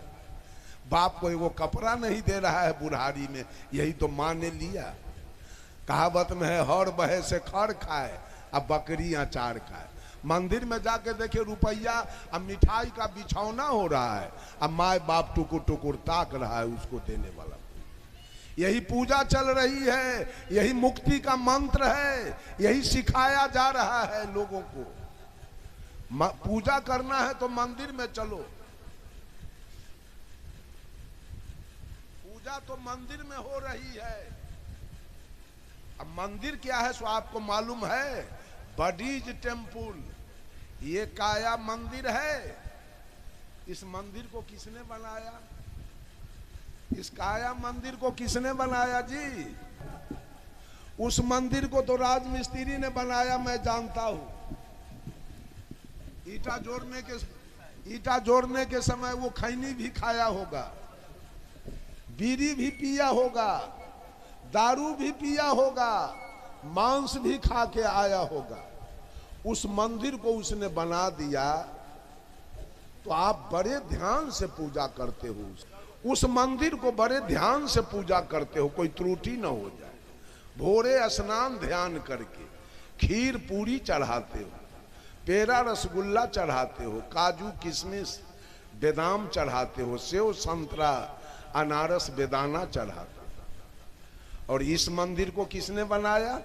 बाप को वो कपड़ा नहीं दे रहा है बुढ़ारी में, यही तो मां ने लिया। कहावत में है, हौर बहे से खड़ खाए, अब बकरी अचार खाए। मंदिर में जाके देखे रुपया अब मिठाई का बिछौना हो रहा है, अब माए बाप टुकुर टुकुर ताक रहा है उसको देने वाला। यही पूजा चल रही है, यही मुक्ति का मंत्र है, यही सिखाया जा रहा है लोगों को। पूजा करना है तो मंदिर में चलो। पूजा तो मंदिर में हो रही है। अब मंदिर क्या है सो आपको मालूम है? बडीज टेम्पुल, ये काया मंदिर है। इस मंदिर को किसने बनाया? इस काया मंदिर को किसने बनाया जी? उस मंदिर को तो राजमिस्त्री ने बनाया, मैं जानता हूं। ईटा जोड़ने के समय वो खैनी भी खाया होगा, बीड़ी भी पिया होगा, दारू भी पिया होगा, मांस भी खा के आया होगा। उस मंदिर को उसने बना दिया तो आप बड़े ध्यान से पूजा करते हो। उस मंदिर को बड़े ध्यान से पूजा करते हो, कोई त्रुटि न हो जाए। भोरे स्नान ध्यान करके खीर पूरी चढ़ाते हो, पेड़ा रसगुल्ला चढ़ाते हो, काजू किशमिश बेदाम चढ़ाते हो, सेव संतरा अनारस बेदाना चढ़ाते हो। और इस मंदिर को किसने बनाया?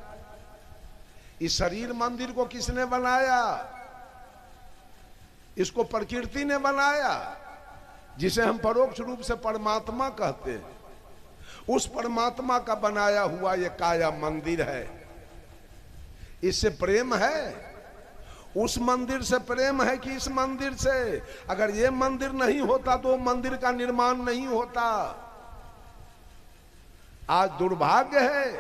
इस शरीर मंदिर को किसने बनाया? इसको प्रकृति ने बनाया, जिसे हम परोक्ष रूप से परमात्मा कहते हैं। उस परमात्मा का बनाया हुआ ये काया मंदिर है। इससे प्रेम है? उस मंदिर से प्रेम है कि इस मंदिर से? अगर ये मंदिर नहीं होता तो मंदिर का निर्माण नहीं होता। आज दुर्भाग्य है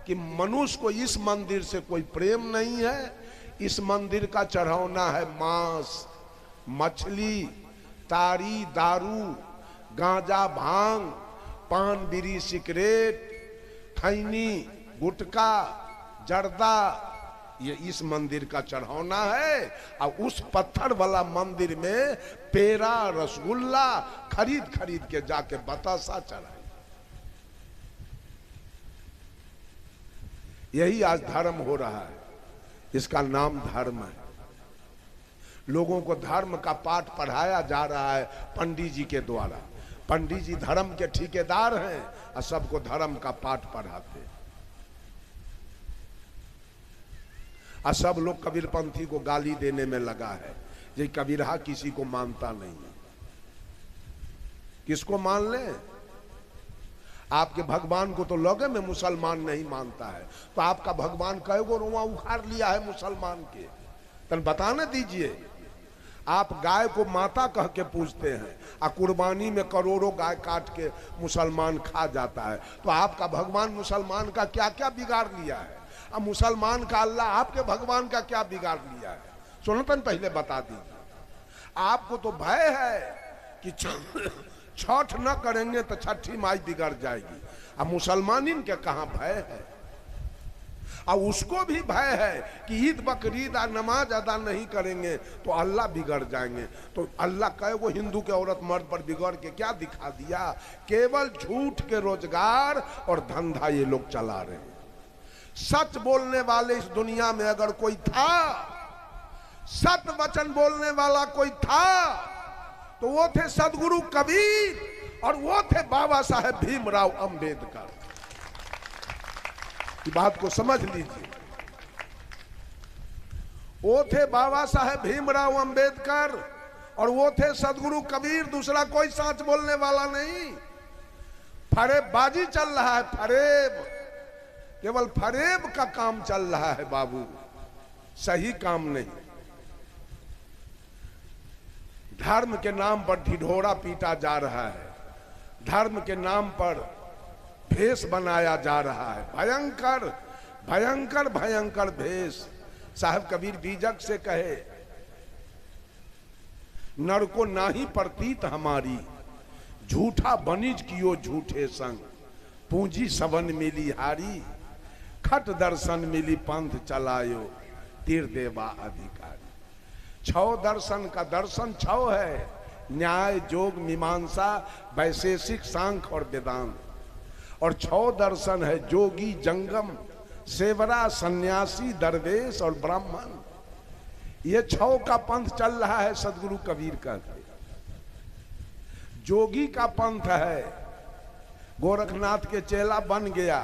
कि मनुष्य को इस मंदिर से कोई प्रेम नहीं है। इस मंदिर का चढ़ाना है मांस, मछली, तारी, दारू, गांजा, भांग, पान, बीड़ी, सिगरेट, खैनी, गुटखा, जर्दा, ये इस मंदिर का चढ़ाना है। और उस पत्थर वाला मंदिर में पेड़ा रसगुल्ला खरीद खरीद के जाके बतासा चढ़ाए। यही आज धर्म हो रहा है। इसका नाम धर्म है। लोगों को धर्म का पाठ पढ़ाया जा रहा है पंडित जी के द्वारा। पंडित जी धर्म के ठेकेदार हैं और सबको धर्म का पाठ पढ़ाते हैं। और सब लोग कबीरपंथी को गाली देने में लगा है। ये कबीरहा किसी को मानता नहीं है। किसको मान ले? आपके भगवान को तो लगे में मुसलमान नहीं मानता है, तो आपका भगवान कई गो रुआ उखाड़ लिया है मुसलमान के? तन बताने दीजिए। आप गाय को माता कह के पूजते हैं और कुर्बानी में करोड़ों गाय काट के मुसलमान खा जाता है, तो आपका भगवान मुसलमान का क्या क्या बिगाड़ लिया है? अब मुसलमान का अल्लाह आपके भगवान का क्या बिगाड़ लिया है? सुनतन पहले बता दीजिए। आपको तो भय है कि छठ न करेंगे तो छठी माई बिगड़ जाएगी। अब मुसलमानिन के कहां भय है? और उसको भी भय है कि ईद बकरीद और नमाज अदा नहीं करेंगे तो अल्लाह बिगड़ जाएंगे। तो अल्लाह कहे वो हिंदू के औरत मर्द पर बिगड़ के क्या दिखा दिया? केवल झूठ के रोजगार और धंधा ये लोग चला रहे हैं। सच बोलने वाले इस दुनिया में अगर कोई था, सत्य वचन बोलने वाला कोई था, तो वो थे सदगुरु कबीर और वो थे बाबा साहेब भीमराव अंबेडकर। की बात को समझ लीजिए, वो थे बाबा साहेब भीमराव अंबेडकर और वो थे सदगुरु कबीर। दूसरा कोई सच बोलने वाला नहीं। फरेबबाजी चल रहा है, फरेब, केवल फरेब का काम चल रहा है बाबू, सही काम नहीं। धर्म के नाम पर ढिढोरा पीटा जा रहा है, धर्म के नाम पर भेष बनाया जा रहा है, भयंकर भयंकर भयंकर भेष। साहब कबीर बीजक से कहे, नर को नाही प्रतीत हमारी, झूठा बनिज कियो झूठे संग, पूंजी सबन मिली हारी, खट दर्शन मिली पंथ चलायो, तीर देवा अधिकारी। छह दर्शन का दर्शन छह है, न्याय जोग मीमांसा वैशेषिक सांख्य और वेदांत। और छह दर्शन है जोगी जंगम सेवरा सन्यासी दरवेश और ब्राह्मण। ये छह का पंथ चल रहा है सदगुरु कबीर का। जोगी का पंथ है, गोरखनाथ के चेला बन गया,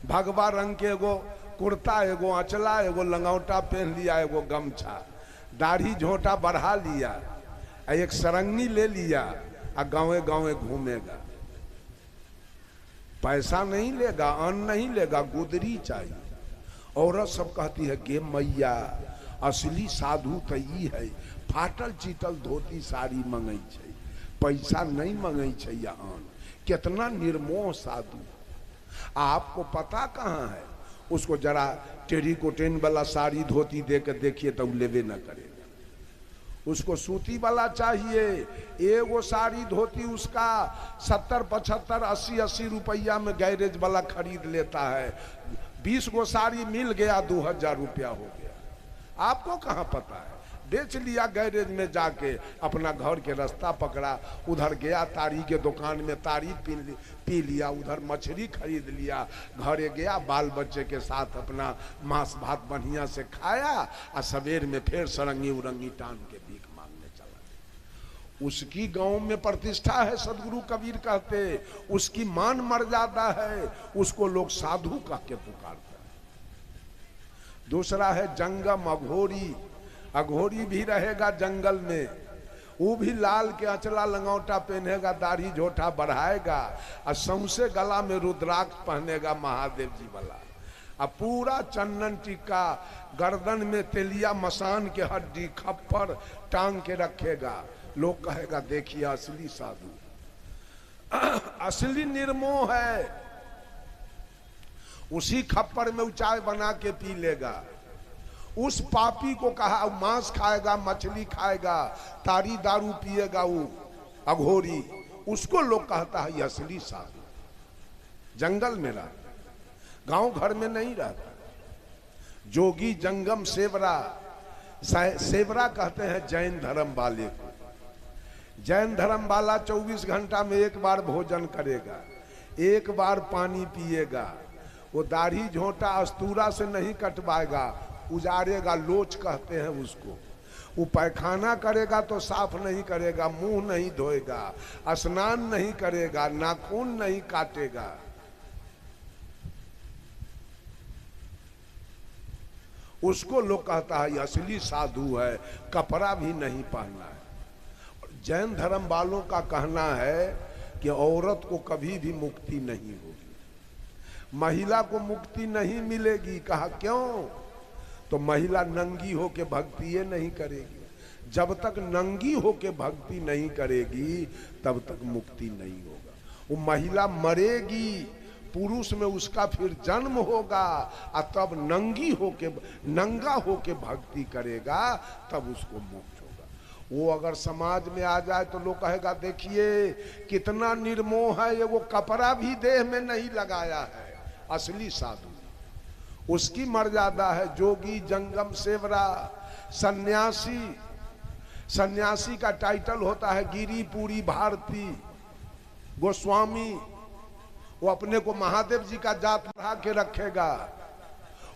भगवा रंग के एगो कुर्ता, एगो अचला, एगो लंगौटा पहन लिया, एगो गमछा, दाढ़ी झोंटा बढ़ा लिया, एक सरंगी ले लिया और गांवे गांवे घूमेगा। पैसा नहीं लेगा, अन्न नहीं लेगा, गुदरी चाहिए। औरत सब कहती है गे मैया असली साधु तो ई है, फाटल चीटल धोती साड़ी मंगई छै, पैसा नहीं मंगई छै या अन्न। कितना निर्मोह साधु। आपको पता कहाँ है? उसको जरा टेरिकोटेन वाला साड़ी धोती दे के देखिए तो लेवे न करेगा। उसको सूती वाला चाहिए, एगो साड़ी धोती उसका 70 75 80 80 रुपया में गैरेज वाला खरीद लेता है। 20 गो साड़ी मिल गया 2000 रुपया हो गया। आपको कहाँ पता है? बेच लिया गैरेज में जाके, अपना घर के रास्ता पकड़ा, उधर गया तारी के दुकान में तारी पी लिया, उधर मछली खरीद लिया, घरे गया बाल बच्चे के साथ अपना मांस भात बढ़िया से खाया और सवेर में फिर सरंगी उरंगी टान के भीख मांगने चला। उसकी गांव में प्रतिष्ठा है, सदगुरु कबीर कहते, उसकी मान मर्यादा है, उसको लोग साधु कह के पुकारते हैं। दूसरा है जंगम अघोरी। अघोरी भी रहेगा जंगल में, वो भी लाल के अचला लंगौटा पहनेगा, दाढ़ी झोटा बढ़ाएगा और सौंसे गला में रुद्राक्ष पहनेगा महादेव जी वाला, और पूरा चंदन टीका, गर्दन में तेलिया मसान के हड्डी खप्पर टांग के रखेगा। लोग कहेगा देखिए असली साधु, असली निर्मोह है। उसी खप्पर में चाय बना के पी लेगा। उस पापी को कहा मांस खाएगा, मछली खाएगा, तारी दारू पिएगा, वो अघोरी, उसको लोग कहता है ये असली साधु। जंगल में रहता, गांव घर में नहीं रहता। जोगी जंगम सेवरा, सेवरा कहते हैं जैन धर्म वाले को। जैन धर्म वाला 24 घंटा में एक बार भोजन करेगा, एक बार पानी पिएगा, वो दाढ़ी झोंटा अस्तूरा से नहीं कटवाएगा, उजारेगा, लोच कहते हैं उसको। वो पैखाना करेगा तो साफ नहीं करेगा, मुंह नहीं धोएगा, स्नान नहीं करेगा, नाखून नहीं काटेगा। उसको लोग कहता है असली साधु है, कपड़ा भी नहीं पहनना है। जैन धर्म वालों का कहना है कि औरत को कभी भी मुक्ति नहीं होगी, महिला को मुक्ति नहीं मिलेगी। कहा क्यों? तो महिला नंगी होके भक्ति ये नहीं करेगी। जब तक नंगी होके भक्ति नहीं करेगी तब तक मुक्ति नहीं होगा। वो महिला मरेगी, पुरुष में उसका फिर जन्म होगा, और तब नंगी होके, नंगा होके भक्ति करेगा, तब उसको मोक्ष होगा। वो अगर समाज में आ जाए तो लोग कहेगा देखिए कितना निर्मोह है, ये वो कपड़ा भी देह में नहीं लगाया है, असली साधु। उसकी मर्यादा है जोगी, जंगम सेवरा, सन्यासी। सन्यासी का टाइटल होता है गिरी पूरी भारती, गोस्वामी। वो अपने को महादेव जी का जात बढ़ा के रखेगा,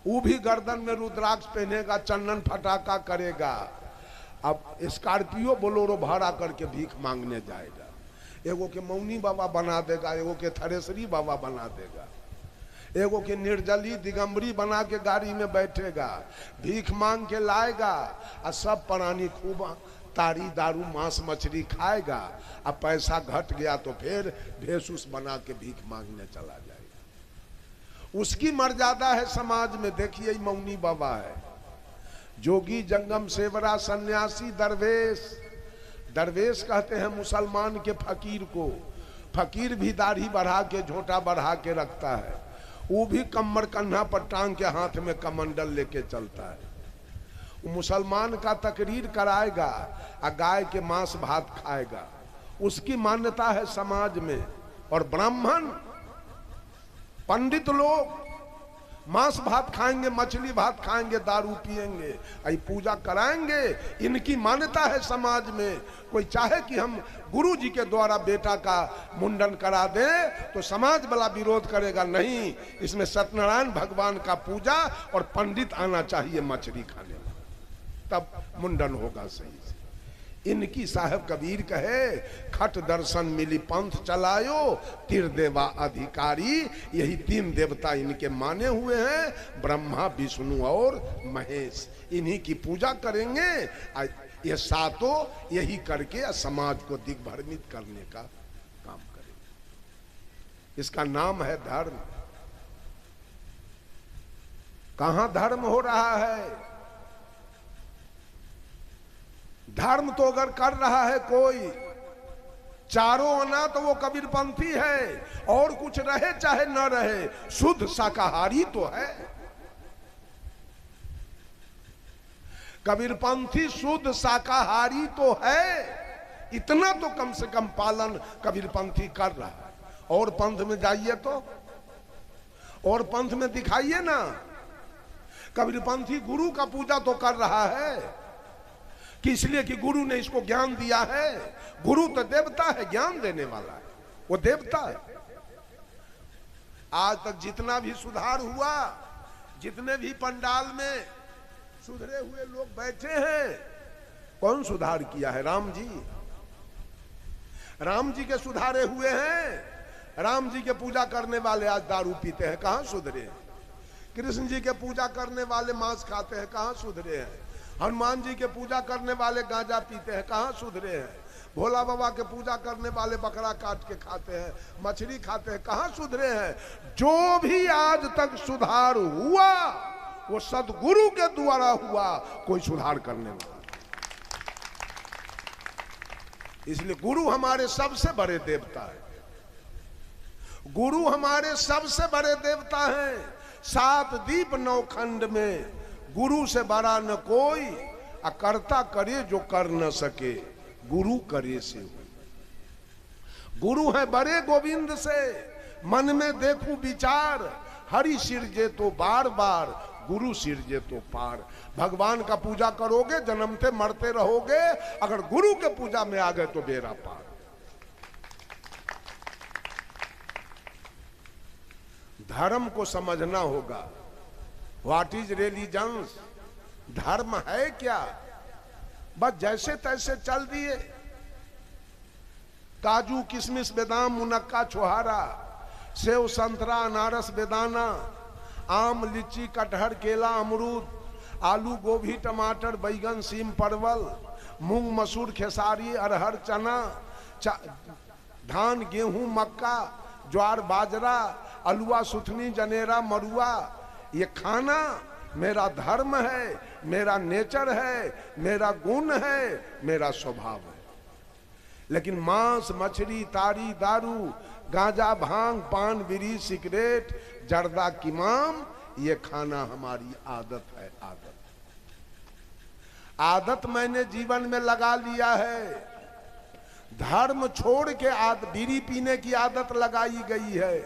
वो भी गर्दन में रुद्राक्ष पहनेगा, चंदन फटाका करेगा। अब स्कॉर्पियो बोलोरो भाड़ा करके भीख मांगने जाएगा, एगो के मौनी बाबा बना देगा, एगो के थरेसरी बाबा बना देगा, एगो के निर्जली दिगंबरी बना के गाड़ी में बैठेगा, भीख मांग के लाएगा। और सब प्राणी खूब तारी दारू मांस मछली खाएगा। अब पैसा घट गया तो फिर भेसूस बना के भीख मांगने चला जाएगा। उसकी मर्यादा है समाज में। देखिए मौनी बाबा है, जोगी, जंगम सेवरा, सन्यासी, दरवेश। दरवेश कहते हैं मुसलमान के फकीर को। फकीर भी दाढ़ी बढ़ा के, झोंटा बढ़ा के रखता है, वो भी कमर कन्हा पर टांग के हाथ में कमंडल लेके चलता है। वो मुसलमान का तकरीर कराएगा और गाय के मांस भात खाएगा, उसकी मान्यता है समाज में। और ब्राह्मण पंडित लोग मांस भात खाएंगे, मछली भात खाएंगे, दारू पिएंगे, आई पूजा कराएंगे, इनकी मान्यता है समाज में। कोई चाहे कि हम गुरु जी के द्वारा बेटा का मुंडन करा दें तो समाज वाला विरोध करेगा, नहीं, इसमें सत्यनारायण भगवान का पूजा और पंडित आना चाहिए मछली खाने में, तब मुंडन होगा सही से। इनकी साहब कबीर कहे खट दर्शन मिली पंथ चलायो, तिर देवा अधिकारी। यही तीन देवता इनके माने हुए हैं, ब्रह्मा, विष्णु और महेश। इन्हीं की पूजा करेंगे। ये सातों यही करके समाज को दिग्भ्रमित करने का काम करेंगे। इसका नाम है धर्म। कहां धर्म हो रहा है? धर्म तो अगर कर रहा है कोई चारों आना तो वो कबीरपंथी है, और कुछ रहे चाहे न रहे, शुद्ध शाकाहारी तो है। कबीरपंथी शुद्ध शाकाहारी तो है, इतना तो कम से कम पालन कबीरपंथी कर रहा है। और पंथ में जाइए तो, और पंथ में दिखाइए ना, कबीरपंथी गुरु का पूजा तो कर रहा है कि इसलिए कि गुरु ने इसको ज्ञान दिया है। गुरु तो देवता है, ज्ञान देने वाला है, वो देवता है। आज तक जितना भी सुधार हुआ, जितने भी पंडाल में सुधरे हुए लोग बैठे हैं, कौन सुधार किया है? राम जी। राम जी के सुधारे हुए हैं। राम जी के पूजा करने वाले आज दारू पीते हैं, कहां सुधरे? कृष्ण जी के पूजा करने वाले मांस खाते हैं, कहां सुधरे हैं? हनुमान जी के पूजा करने वाले गांजा पीते हैं, कहां सुधरे हैं? भोला बाबा के पूजा करने वाले बकरा काट के खाते हैं, मछली खाते हैं, कहां सुधरे हैं? जो भी आज तक सुधार हुआ वो सदगुरु के द्वारा हुआ, कोई सुधार करने वाला। इसलिए गुरु हमारे सबसे बड़े देवता है। गुरु हमारे सबसे बड़े देवता हैं। 7 दीप 9 खंड में गुरु से बड़ा न कोई, अकर्ता करे जो कर न सके, गुरु करे से हो। गुरु है बड़े गोविंद से, मन में देखूं विचार, हरि सिरजे तो बार बार, गुरु सिरजे तो पार। भगवान का पूजा करोगे जन्मते मरते रहोगे, अगर गुरु के पूजा में आ गए तो बेड़ा पार। धर्म को समझना होगा। What is religions? धर्म है क्या? बस जैसे तैसे चल दिए। काजू, किशमिश, बादाम, मुनक्का, छोहारा, सेव, संतरा, अनारस, बेदाना, आम, लीची, कटहर, केला, अमरूद, आलू, गोभी, टमाटर, बैगन, सीम, परवल, मूंग, मसूर, खेसारी, अरहर, चना, धान, गेहूं, मक्का, ज्वार, बाजरा, अलुआ, सुथनी, जनेरा, मरुआ, ये खाना मेरा धर्म है, मेरा नेचर है, मेरा गुण है, मेरा स्वभाव है। लेकिन मांस, मछली, तारी, दारू, गांजा, भांग, पान, बीड़ी, सिगरेट, जर्दा, किमाम, ये खाना हमारी आदत है। आदत आदत मैंने जीवन में लगा लिया है, धर्म छोड़ के बीड़ी पीने की आदत लगाई गई है,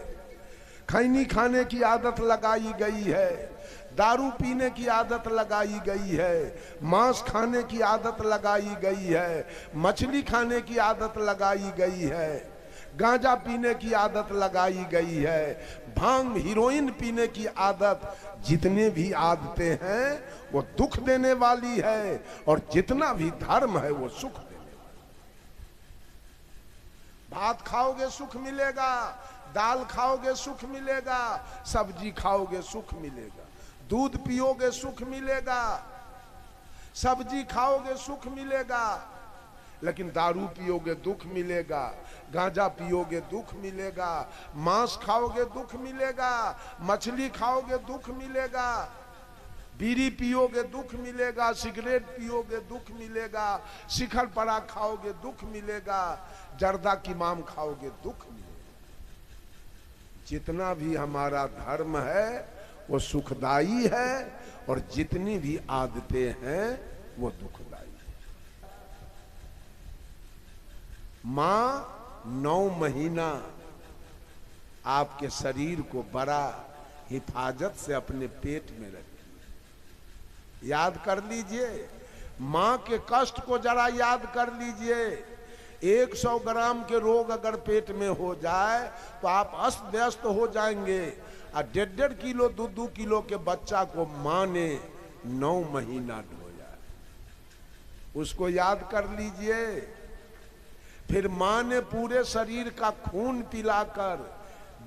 खैनी खाने की आदत लगाई गई है, दारू पीने की आदत लगाई गई है, मांस खाने की आदत लगाई गई है, मछली खाने की आदत लगाई गई है, गांजा पीने की आदत लगाई गई है, भांग हीरोइन पीने की आदत, जितने भी आदतें हैं वो दुख देने वाली है, और जितना भी धर्म है वो सुख देने वाला। भात खाओगे सुख मिलेगा, दाल खाओगे सुख मिलेगा, सब्जी खाओगे सुख मिलेगा, दूध पियोगे सुख मिलेगा, सब्जी खाओगे सुख मिलेगा, लेकिन दारू पियोगे दुख मिलेगा, गांजा पियोगे दुख मिलेगा, मांस खाओगे दुख मिलेगा, मछली खाओगे दुख मिलेगा, बीड़ी पियोगे दुख मिलेगा, सिगरेट पियोगे दुख मिलेगा, शिखर परा खाओगे दुख मिलेगा, जर्दा की माम खाओगे दुख मिलेगा। जितना भी हमारा धर्म है वो सुखदाई है, और जितनी भी आदतें हैं वो दुखदाई है। मां 9 महीना आपके शरीर को बड़ा हिफाजत से अपने पेट में रखी। याद कर लीजिए, मां के कष्ट को जरा याद कर लीजिए। 100 ग्राम के रोग अगर पेट में हो जाए तो आप अस्त व्यस्त हो जाएंगे, और 1.5 किलो 2 किलो के बच्चा को मां ने 9 महीना ढोया, उसको याद कर लीजिए। फिर मां ने पूरे शरीर का खून पिलाकर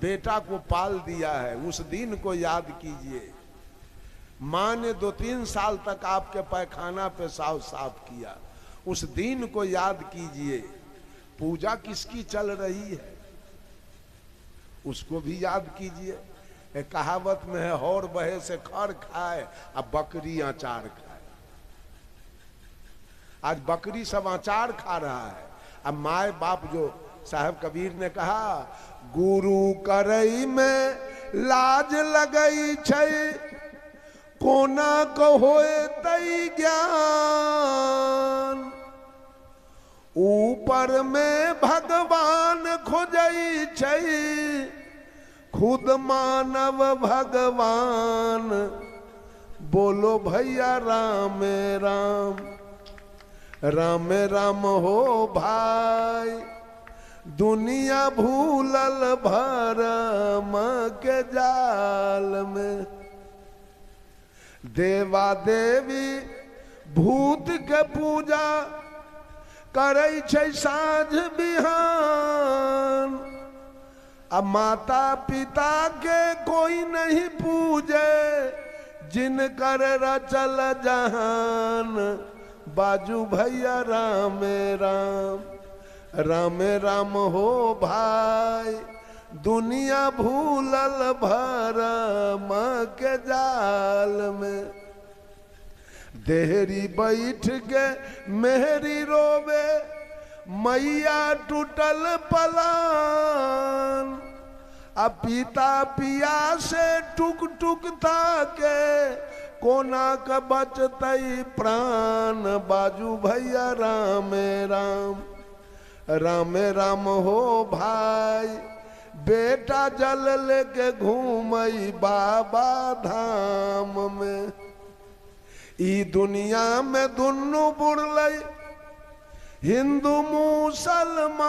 बेटा को पाल दिया है, उस दिन को याद कीजिए। मां ने 2-3 साल तक आपके पैखाना पे साफ किया, उस दिन को याद कीजिए। पूजा किसकी चल रही है उसको भी याद कीजिए। एक कहावत में है, हौर बहे से खर खाए अब बकरी अचार खाए। आज बकरी सब अचार खा रहा है। अब माए बाप, जो साहब कबीर ने कहा, गुरु करई में लाज लगई छै, कोना कहोए तई ज्ञान, ऊपर में भगवान खोजई छै, खुद मानव भगवान, बोलो भैया राम राम, राम राम हो भाई, दुनिया भूलल भरम के जाल में, देवा देवी भूत के पूजा करै छै साँझ बिहान, अब माता पिता के कोई नहीं पूजे, जिनकर रचल जहान, बाजू भैया राम राम, राम राम हो भाई, दुनिया भूलल भरम के जाल में, देहरी बैठ के मेहरी रोवे, मैया टूटल पलान, अब पिता पिया से टुक टुक ताके, कोना का बचतई प्राण, बाजू भैया राम राम, राम राम हो भाई, बेटा जल लेके घूमई बाबा धाम में, ई दुनिया में दुन्नु बुड़लई हिंदू मुसलमान,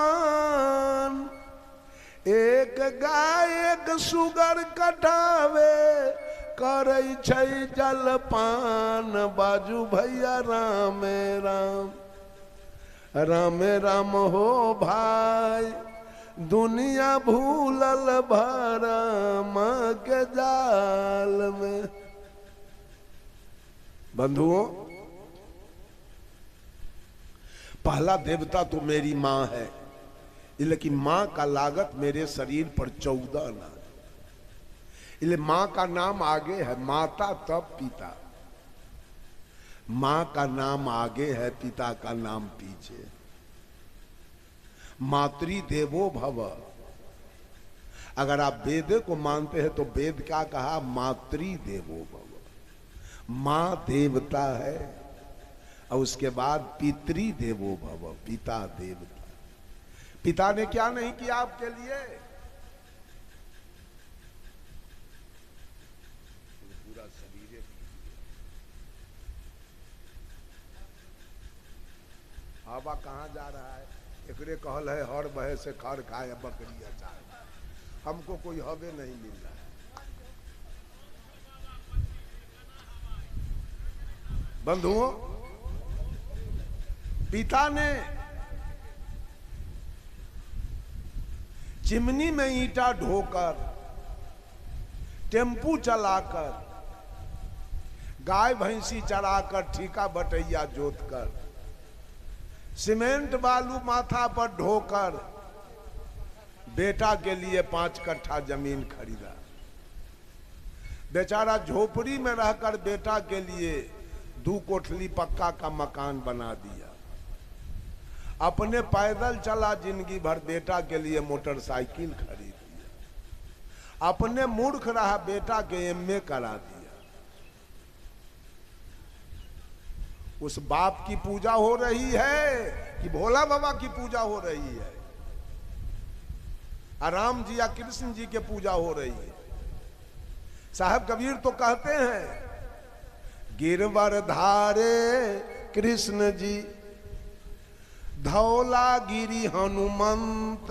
एक गाय एक सुगर कटावे, करई छै जलपान, बाजू भैया राम राम, राम राम हो भाई, दुनिया भूलल भरम के जाल में। बंधुओं, पहला देवता तो मेरी मां है, लेकिन मां का लागत मेरे शरीर पर 14 ना, इसलिए मां का नाम आगे है, माता तब पिता, मां का नाम आगे है, पिता का नाम पीछे। मातृ देवो भव, अगर आप वेद को मानते हैं तो वेद क्या कहा, मातृ देवो भव, मां देवता है, और उसके बाद पितृ देवो भव, पिता देव। पिता ने क्या नहीं किया आपके लिए? पूरा शरीर। हवा कहाँ जा रहा है? एकरे कहल है हर बहे से खर खाए बकरी अचार। हमको कोई हवे नहीं मिल रहा है। बंधुओं, पिता ने चिमनी में ईंटा ढोकर, टेम्पू चलाकर, गाय भैंसी चराकर, ठीका बटैया जोतकर, सीमेंट बालू माथा पर ढोकर बेटा के लिए 5 कट्ठा जमीन खरीदा। बेचारा झोपड़ी में रहकर बेटा के लिए 2 कोठली पक्का का मकान बना दिया। अपने पैदल चला जिंदगी भर, बेटा के लिए मोटरसाइकिल खरीद दिया। अपने मूर्ख रहा, बेटा के एमए करा दिया। उस बाप की पूजा हो रही है कि भोला बाबा की पूजा हो रही है? राम जी या कृष्ण जी की पूजा हो रही है? साहब कबीर तो कहते हैं, गिरवर धारे कृष्ण जी, धौला गिरी हनुमंत,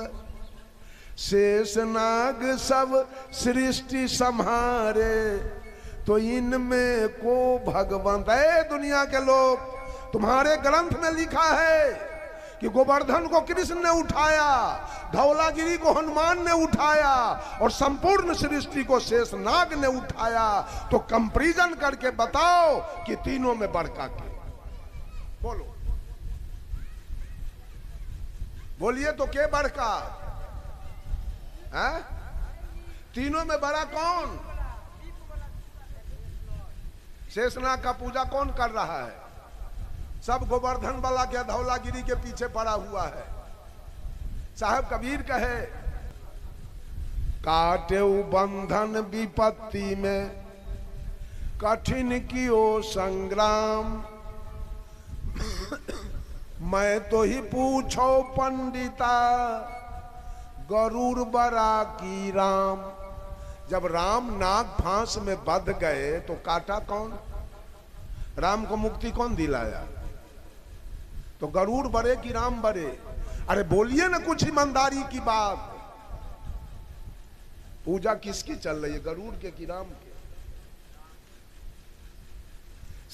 शेषनाग सब सृष्टि संहारे, तो इनमें को भगवंत। दुनिया के लोग, तुम्हारे ग्रंथ में लिखा है कि गोवर्धन को कृष्ण ने उठाया, धौलागिरी को हनुमान ने उठाया और संपूर्ण सृष्टि को शेषनाग ने उठाया। तो कंपैरिजन करके बताओ कि तीनों में बड़का के? बोलो, बोलिए तो के बड़का है? तीनों में बड़ा कौन? शेषनाग का पूजा कौन कर रहा है? सब गोवर्धन वाला के धौलागिरी के पीछे पड़ा हुआ है। साहब कबीर कहे, काटे बंधन विपत्ति में, कठिन कियो संग्राम, मैं तो ही पूछो पंडिता, गरुड़ बरा की राम। जब राम नाग फांस में बंध गए तो काटा कौन? राम को मुक्ति कौन दिलाया? तो गरुड़ बरे कि राम बरे? अरे बोलिए ना कुछ ईमानदारी की बात। पूजा किसकी चल रही है, गरुड़ के कि राम के?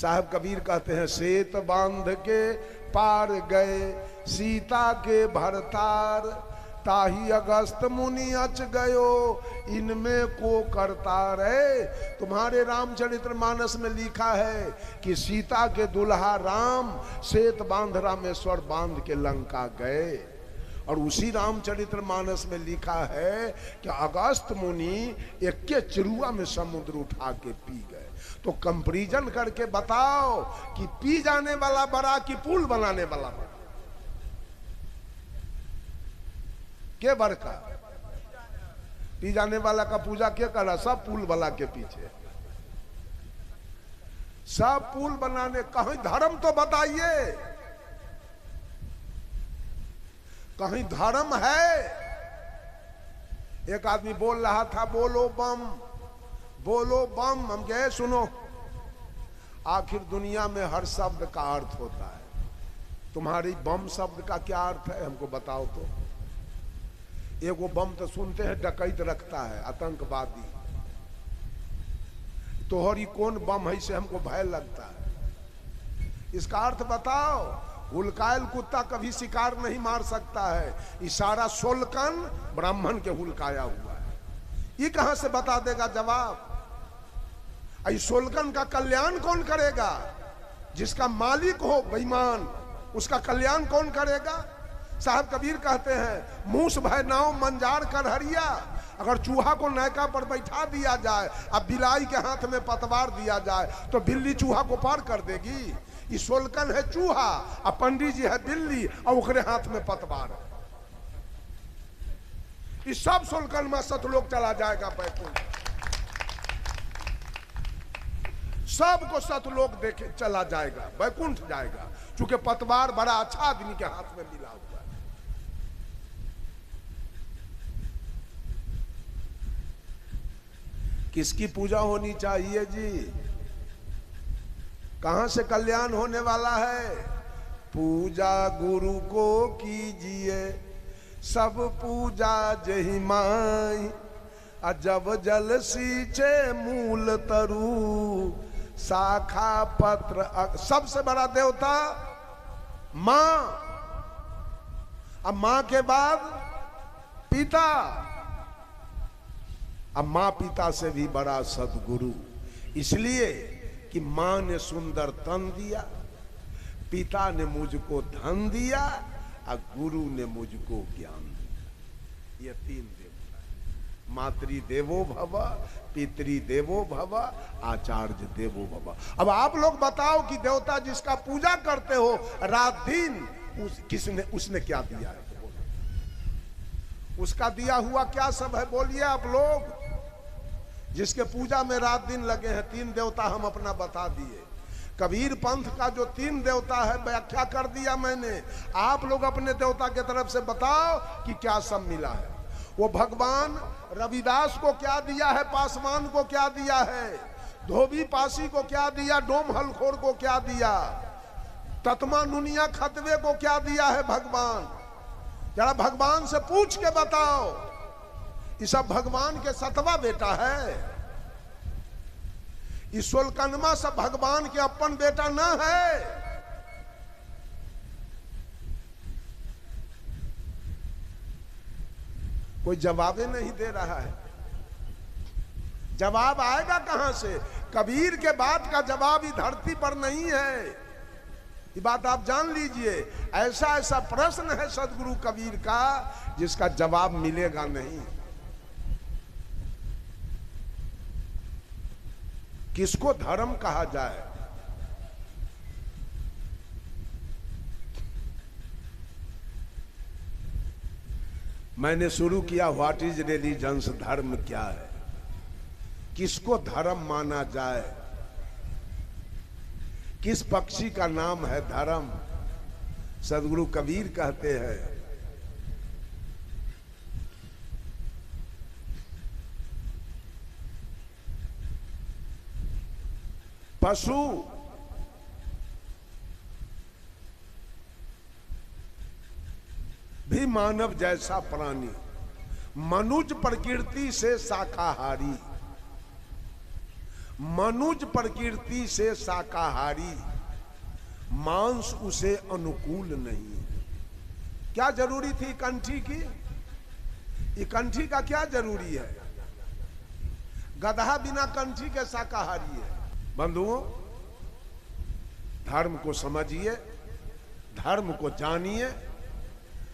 साहब कबीर कहते हैं, सेत बांध के पार गए सीता के भरतार, ताही अगस्त मुनि अच गयो इनमें को करतार। है तुम्हारे रामचरित्र मानस में लिखा है कि सीता के दुल्हा राम सेत बांध रामेश्वर बांध के लंका गए। और उसी रामचरित्र मानस में लिखा है कि अगस्त मुनि एक के चिरुआ में समुद्र उठा के पी गए। तो कंपैरिजन करके बताओ कि पी जाने वाला बड़ा कि पुल बनाने वाला बड़ा? के बड़का? पी जाने वाला का पूजा क्या करा? सब पुल वाला के पीछे, सब पुल बनाने। कहीं धर्म तो बताइए, कहीं धर्म है? एक आदमी बोल रहा था, बोलो बम, बोलो बम। हम कहे सुनो, आखिर दुनिया में हर शब्द का अर्थ होता है। तुम्हारी बम शब्द का क्या अर्थ है हमको बताओ तो। एगो बम तो सुनते हैं डकैत रखता है, आतंकवादी। तोहरी कौन बम है से हमको भय लगता है। इसका अर्थ बताओ। हुलकायल कुत्ता कभी शिकार नहीं मार सकता है, इशारा सोलकन ब्राह्मण के हुलकाया हुआ है। ये कहां से बता देगा जवाब? सोलकन का कल्याण कौन करेगा? जिसका मालिक हो बेईमान, उसका कल्याण कौन करेगा? साहब कबीर कहते हैं, मूस भय नाव मंजार कर हरिया। अगर चूहा को नैका पर बैठा दिया जाए, अब बिलाई के हाथ में पतवार दिया जाए, तो बिल्ली चूहा को पार कर देगी? ये सोलकन है चूहा, और पंडित जी है बिल्ली, और उनके हाथ में पतवार है। इस सब सोलकन में सतलोक चला जाएगा बैकुंठ। सबको सतलोक देखे चला जाएगा, वैकुंठ जाएगा, क्योंकि पतवार बड़ा अच्छा आदमी के हाथ में मिला हुआ है। किसकी पूजा होनी चाहिए जी? कहां से कल्याण होने वाला है? पूजा गुरु को कीजिए, सब पूजा जहि माई, जब जल सींचे मूल तरु, शाखा पत्र। सबसे बड़ा देवता मां, अब मां के बाद पिता, अब मां पिता से भी बड़ा सदगुरु। इसलिए कि मां ने सुंदर तन दिया, पिता ने मुझको धन दिया, और गुरु ने मुझको ज्ञान दिया। ये तीन देवता है। मातृदेवो भव, पितृदेवो भव, आचार्य देवो भव। अब आप लोग बताओ कि देवता जिसका पूजा करते हो रात दिन, उसने क्या दिया है? उसका दिया हुआ क्या सब है? बोलिए आप लोग। जिसके पूजा में रात दिन लगे हैं, तीन देवता हम अपना बता दिए। कबीर पंथ का जो तीन देवता है व्याख्या कर दिया मैंने। आप लोग अपने देवता के तरफ से बताओ कि क्या सब मिला है। वो भगवान रविदास को क्या दिया है, पासवान को क्या दिया है, धोबी पासी को क्या दिया, डोम हलखोर को क्या दिया, ततमा नुनिया खतवे को क्या दिया है भगवान? जरा भगवान से पूछ के बताओ। ये सब भगवान के सतवा बेटा है। ईश्वलकनमा सब भगवान के अपन बेटा न है। कोई जवाब नहीं दे रहा है। जवाब आएगा कहां से? कबीर के बात का जवाब ही धरती पर नहीं है। ये बात आप जान लीजिए। ऐसा ऐसा प्रश्न है सदगुरु कबीर का जिसका जवाब मिलेगा नहीं। किसको धर्म कहा जाए? मैंने शुरू किया व्हाट इज रिलीजन्स, धर्म क्या है, किसको धर्म माना जाए, किस पक्षी का नाम है धर्म? सदगुरु कबीर कहते हैं पशु भी मानव जैसा प्राणी, मनुज प्रकृति से शाकाहारी, मनुज प्रकृति से शाकाहारी, मांस उसे अनुकूल नहीं। क्या जरूरी थी कंठी की? ये कंठी का क्या जरूरी है? गधा बिना कंठी के शाकाहारी है। बंधुओं, धर्म को समझिए, धर्म को जानिए।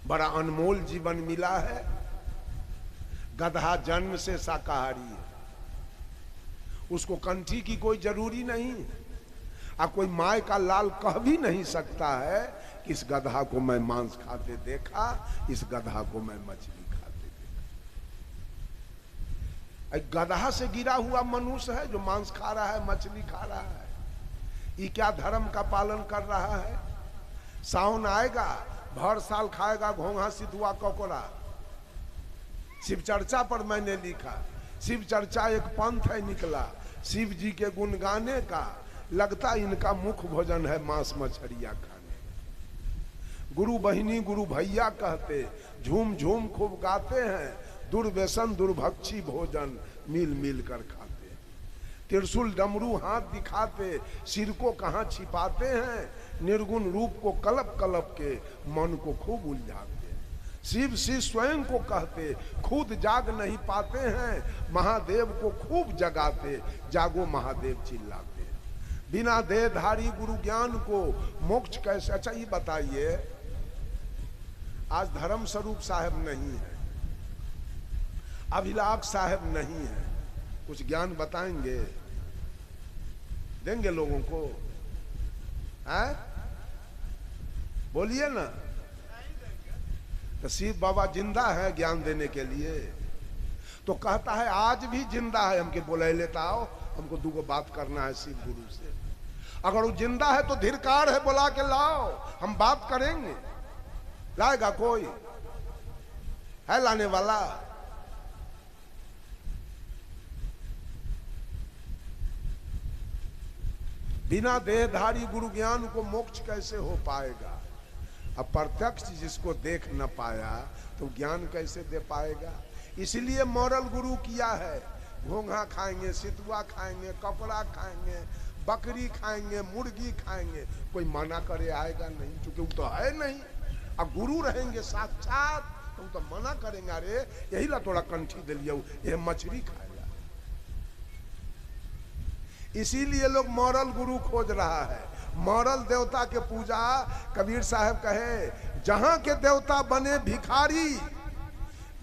बड़ा अनमोल जीवन मिला है। गधा जन्म से शाकाहारी है, उसको कंठी की कोई जरूरी नहीं। और कोई माय का लाल कह भी नहीं सकता है कि इस गधा को मैं मांस खाते देखा, इस गधा को मैं मछली खाते देखा। गधा से गिरा हुआ मनुष्य है जो मांस खा रहा है, मछली खा रहा है। ये क्या धर्म का पालन कर रहा है? सावन आएगा, भर साल खाएगा घोंघा सिधुआ ककोड़ा। शिव चर्चा पर मैंने लिखा, शिव चर्चा एक पंथ है निकला, शिव जी के गुण गाने का। लगता इनका मुख्य भोजन है मांस मछलियां खाने। गुरु बहिनी गुरु भैया कहते, झूम झूम खूब गाते हैं, दुर्व्यसन दुर्भक्षी भोजन मिल मिल कर खाते। त्रिशूल डमरू हाथ दिखाते, सिर को कहां छिपाते हैं, निर्गुण रूप को कलप कलप के मन को खूब उलझाते। शिव शिव स्वयं को कहते, खुद जाग नहीं पाते हैं, महादेव को खूब जगाते, जागो महादेव चिल्लाते। बिना देहधारी गुरु ज्ञान को मोक्ष कैसे? अच्छा ये बताइए, आज धर्म स्वरूप साहब नहीं है, अभिलाष साहब नहीं है, कुछ ज्ञान बताएंगे, देंगे लोगों को? है बोलिए ना। तो शिव बाबा जिंदा है ज्ञान देने के लिए, तो कहता है आज भी जिंदा है। हमके बोले लेता आओ, हमको दूगो बात करना है शिव गुरु से। अगर वो जिंदा है तो धिरकार है, बुला के लाओ, हम बात करेंगे। लाएगा कोई? है लाने वाला? बिना देहधारी गुरु ज्ञान को मोक्ष कैसे हो पाएगा? अब प्रत्यक्ष जिसको देख न पाया तो ज्ञान कैसे दे पाएगा? इसलिए मॉरल गुरु किया है। घोंघा खाएंगे, सितुआ खाएंगे, कपड़ा खाएंगे, बकरी खाएंगे, मुर्गी खाएंगे, कोई मना करे आएगा नहीं, क्योंकि वो तो है नहीं। अब गुरु रहेंगे साक्षात तो वो तो मना करेंगे, अरे यही ला थोड़ा कंठी दे लिया, ये मछली खाएगा। इसीलिए लोग मॉरल गुरु खोज रहा है। मॉरल देवता के पूजा, कबीर साहब कहे जहां के देवता बने भिखारी,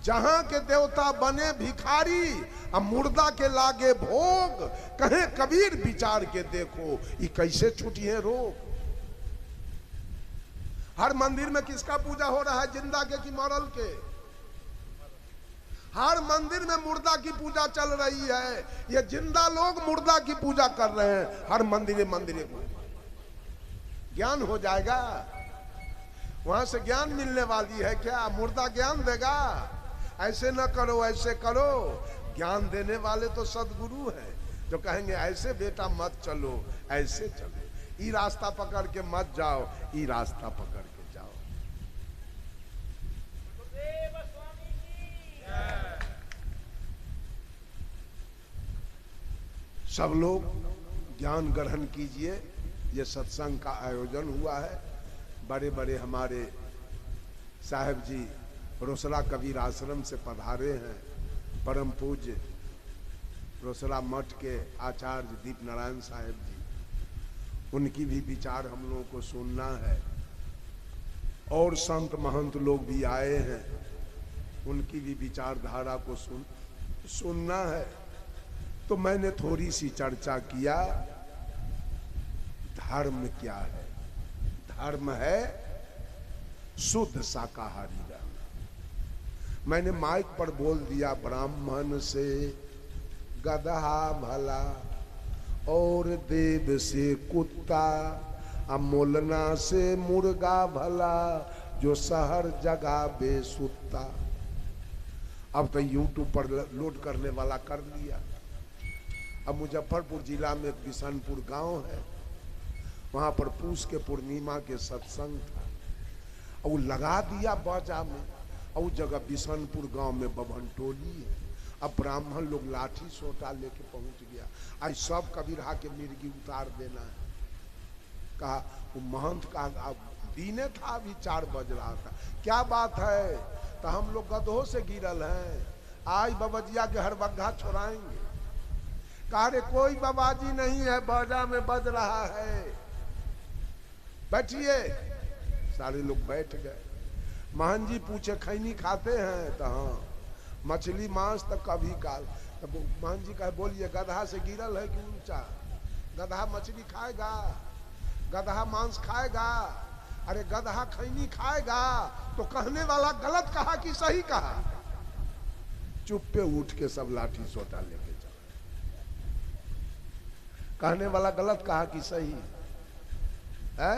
जहां के देवता बने भिखारी, अब मुर्दा के लागे भोग, कहे कबीर विचार के देखो ये कैसे छूटिए रोग। हर मंदिर में किसका पूजा हो रहा है, जिंदा के कि मॉरल के? हर मंदिर में मुर्दा की पूजा चल रही है। ये जिंदा लोग मुर्दा की पूजा कर रहे हैं हर मंदिर मंदिर को। ज्ञान हो जाएगा, वहां से ज्ञान मिलने वाली है क्या? मुर्दा ज्ञान देगा? ऐसे न करो, ऐसे करो। ज्ञान देने वाले तो सदगुरु हैं जो कहेंगे ऐसे बेटा मत चलो, ऐसे चलो, ये रास्ता पकड़ के मत जाओ, ये रास्ता पकड़ के जाओ। सब लोग ज्ञान ग्रहण कीजिए। ये सत्संग का आयोजन हुआ है। बड़े बड़े हमारे साहब जी रोसड़ा कबीर आश्रम से पधारे हैं। परम पूज्य रोसड़ा मठ के आचार्य दीप नारायण साहब जी, उनकी भी विचार हम लोगों को सुनना है। और संत महंत लोग भी आए हैं, उनकी भी विचारधारा को सुनना है। तो मैंने थोड़ी सी चर्चा किया, धर्म क्या है? धर्म है शुद्ध शाकाहारी रहना। मैंने माइक पर बोल दिया, ब्राह्मण से गधा भला और देव से कुत्ता, अमोलना से मुर्गा भला, जो शहर जगह बेसुत्ता। अब तो यूट्यूब पर लोड करने वाला कर लिया। अब मुजफ्फरपुर जिला में बिशनपुर गांव है, वहां पर पूस के पूर्णिमा के सत्संग था, और वो लगा दिया बाजा में। और उस जगह बिशनपुर गांव में बभन टोली है। अब ब्राह्मण लोग लाठी सोटा लेके पहुंच गया। आज सब कबीरा के मिर्गी उतार देना है। कहा वो महंत का दीने था, अभी 4 बज रहा था, क्या बात है? तो हम लोग गधों से गिरल हैं, आज बबजिया के हर बग्घा छोड़ाएंगे। कहा रे कोई बाबाजी नहीं है, बाजा में बज रहा है, बैठिए। सारे लोग बैठ गए। महन जी पूछे खैनी खाते हैं? तो हाँ। मछली मांस तक कभी काल। तब महन जी कहे बोलिए गधा से गिरल है कि ऊंचा? गधा मछली खाएगा, गधा मांस खाएगा? अरे गधा खैनी खाएगा। तो कहने वाला गलत कहा कि सही कहा? चुप पे उठ के सब लाठी सोटा लेके जाओ। कहने वाला गलत कहा कि सही है?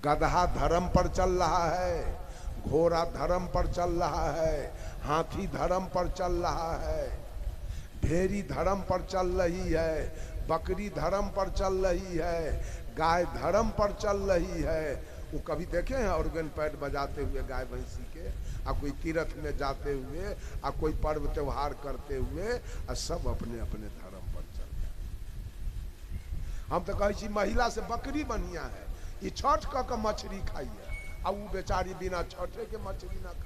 गधा धर्म पर चल रहा है, घोड़ा धर्म पर चल रहा है, हाथी धर्म पर चल रहा है, भेड़ी धर्म पर चल रही है, बकरी धर्म पर चल रही है, गाय धर्म पर चल रही है। वो कभी देखे हैं ऑर्गन पैड बजाते हुए गाय भैंसी के? आ कोई तीर्थ में जाते हुए, आ कोई पर्व त्योहार करते हुए, आ सब अपने अपने धर्म पर चल रहे। हम तो कहे महिला से बकरी बढ़िया है, ये छठ का मछली खाइए, अब वो बेचारी बिना छठे के मछली ना खाए।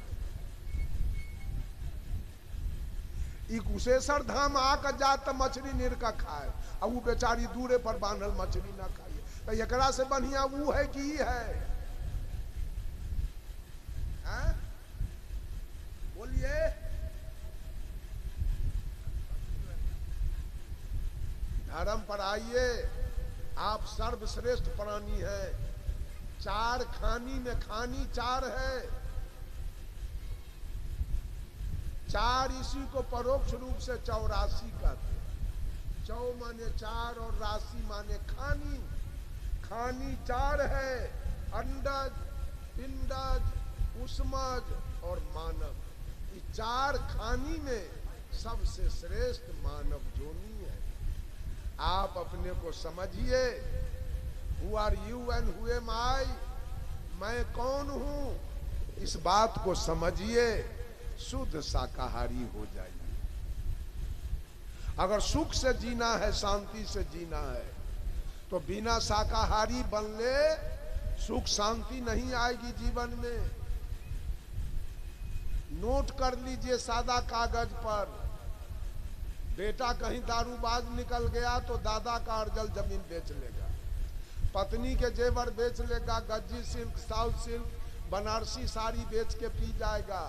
कुशेश्वर धाम आकर जात तो मछली निरका खाए, अब वो बेचारी दूरे पर बांधल मछली ना खाइए। तो एकरा से बढ़िया वो है कि है? बोलिए। धर्म पर आइए, आप सर्वश्रेष्ठ प्राणी हैं। 4 खानी में खानी 4 है। 4 इसी को परोक्ष रूप से 84 कहते हैं। चौ माने चार और राशि माने खानी। खानी चार है, अंडज, पिंडज, उष्मज और मानव। इस चार खानी में सबसे श्रेष्ठ मानव जोनी है। आप अपने को समझिए, who are you and who am I, मैं कौन हूं, इस बात को समझिए, शुद्ध शाकाहारी हो जाइए। अगर सुख से जीना है, शांति से जीना है, तो बिना शाकाहारी बनले सुख शांति नहीं आएगी जीवन में। नोट कर लीजिए सादा कागज पर, बेटा कहीं दारूबाज निकल गया तो दादा का अर्जल जमीन बेच लेगा, पत्नी के जेवर बेच लेगा, Gajji silk, south silk, Banarasi sari बेच के पी जाएगा।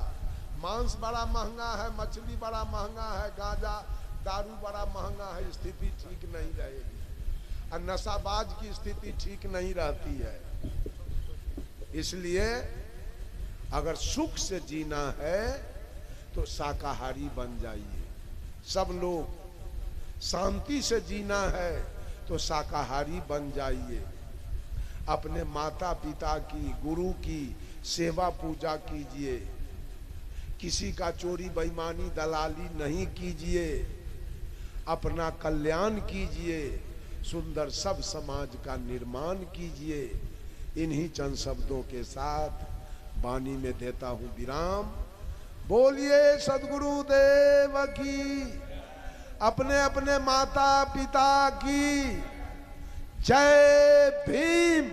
मांस बड़ा महंगा है, मछली बड़ा महंगा है, गांजा दारू बड़ा महंगा है, स्थिति ठीक नहीं रहेगी। और नशाबाज की स्थिति ठीक नहीं रहती है। इसलिए अगर सुख से जीना है तो शाकाहारी बन जाइए। सब लोग शांति से जीना है तो शाकाहारी बन जाइए। अपने माता पिता की, गुरु की सेवा पूजा कीजिए। किसी का चोरी बेईमानी दलाली नहीं कीजिए। अपना कल्याण कीजिए, सुंदर सब समाज का निर्माण कीजिए। इन्हीं चंद शब्दों के साथ वाणी में देता हूं विराम। बोलिए सद्गुरु देव की, अपने अपने माता पिता की जय भीम।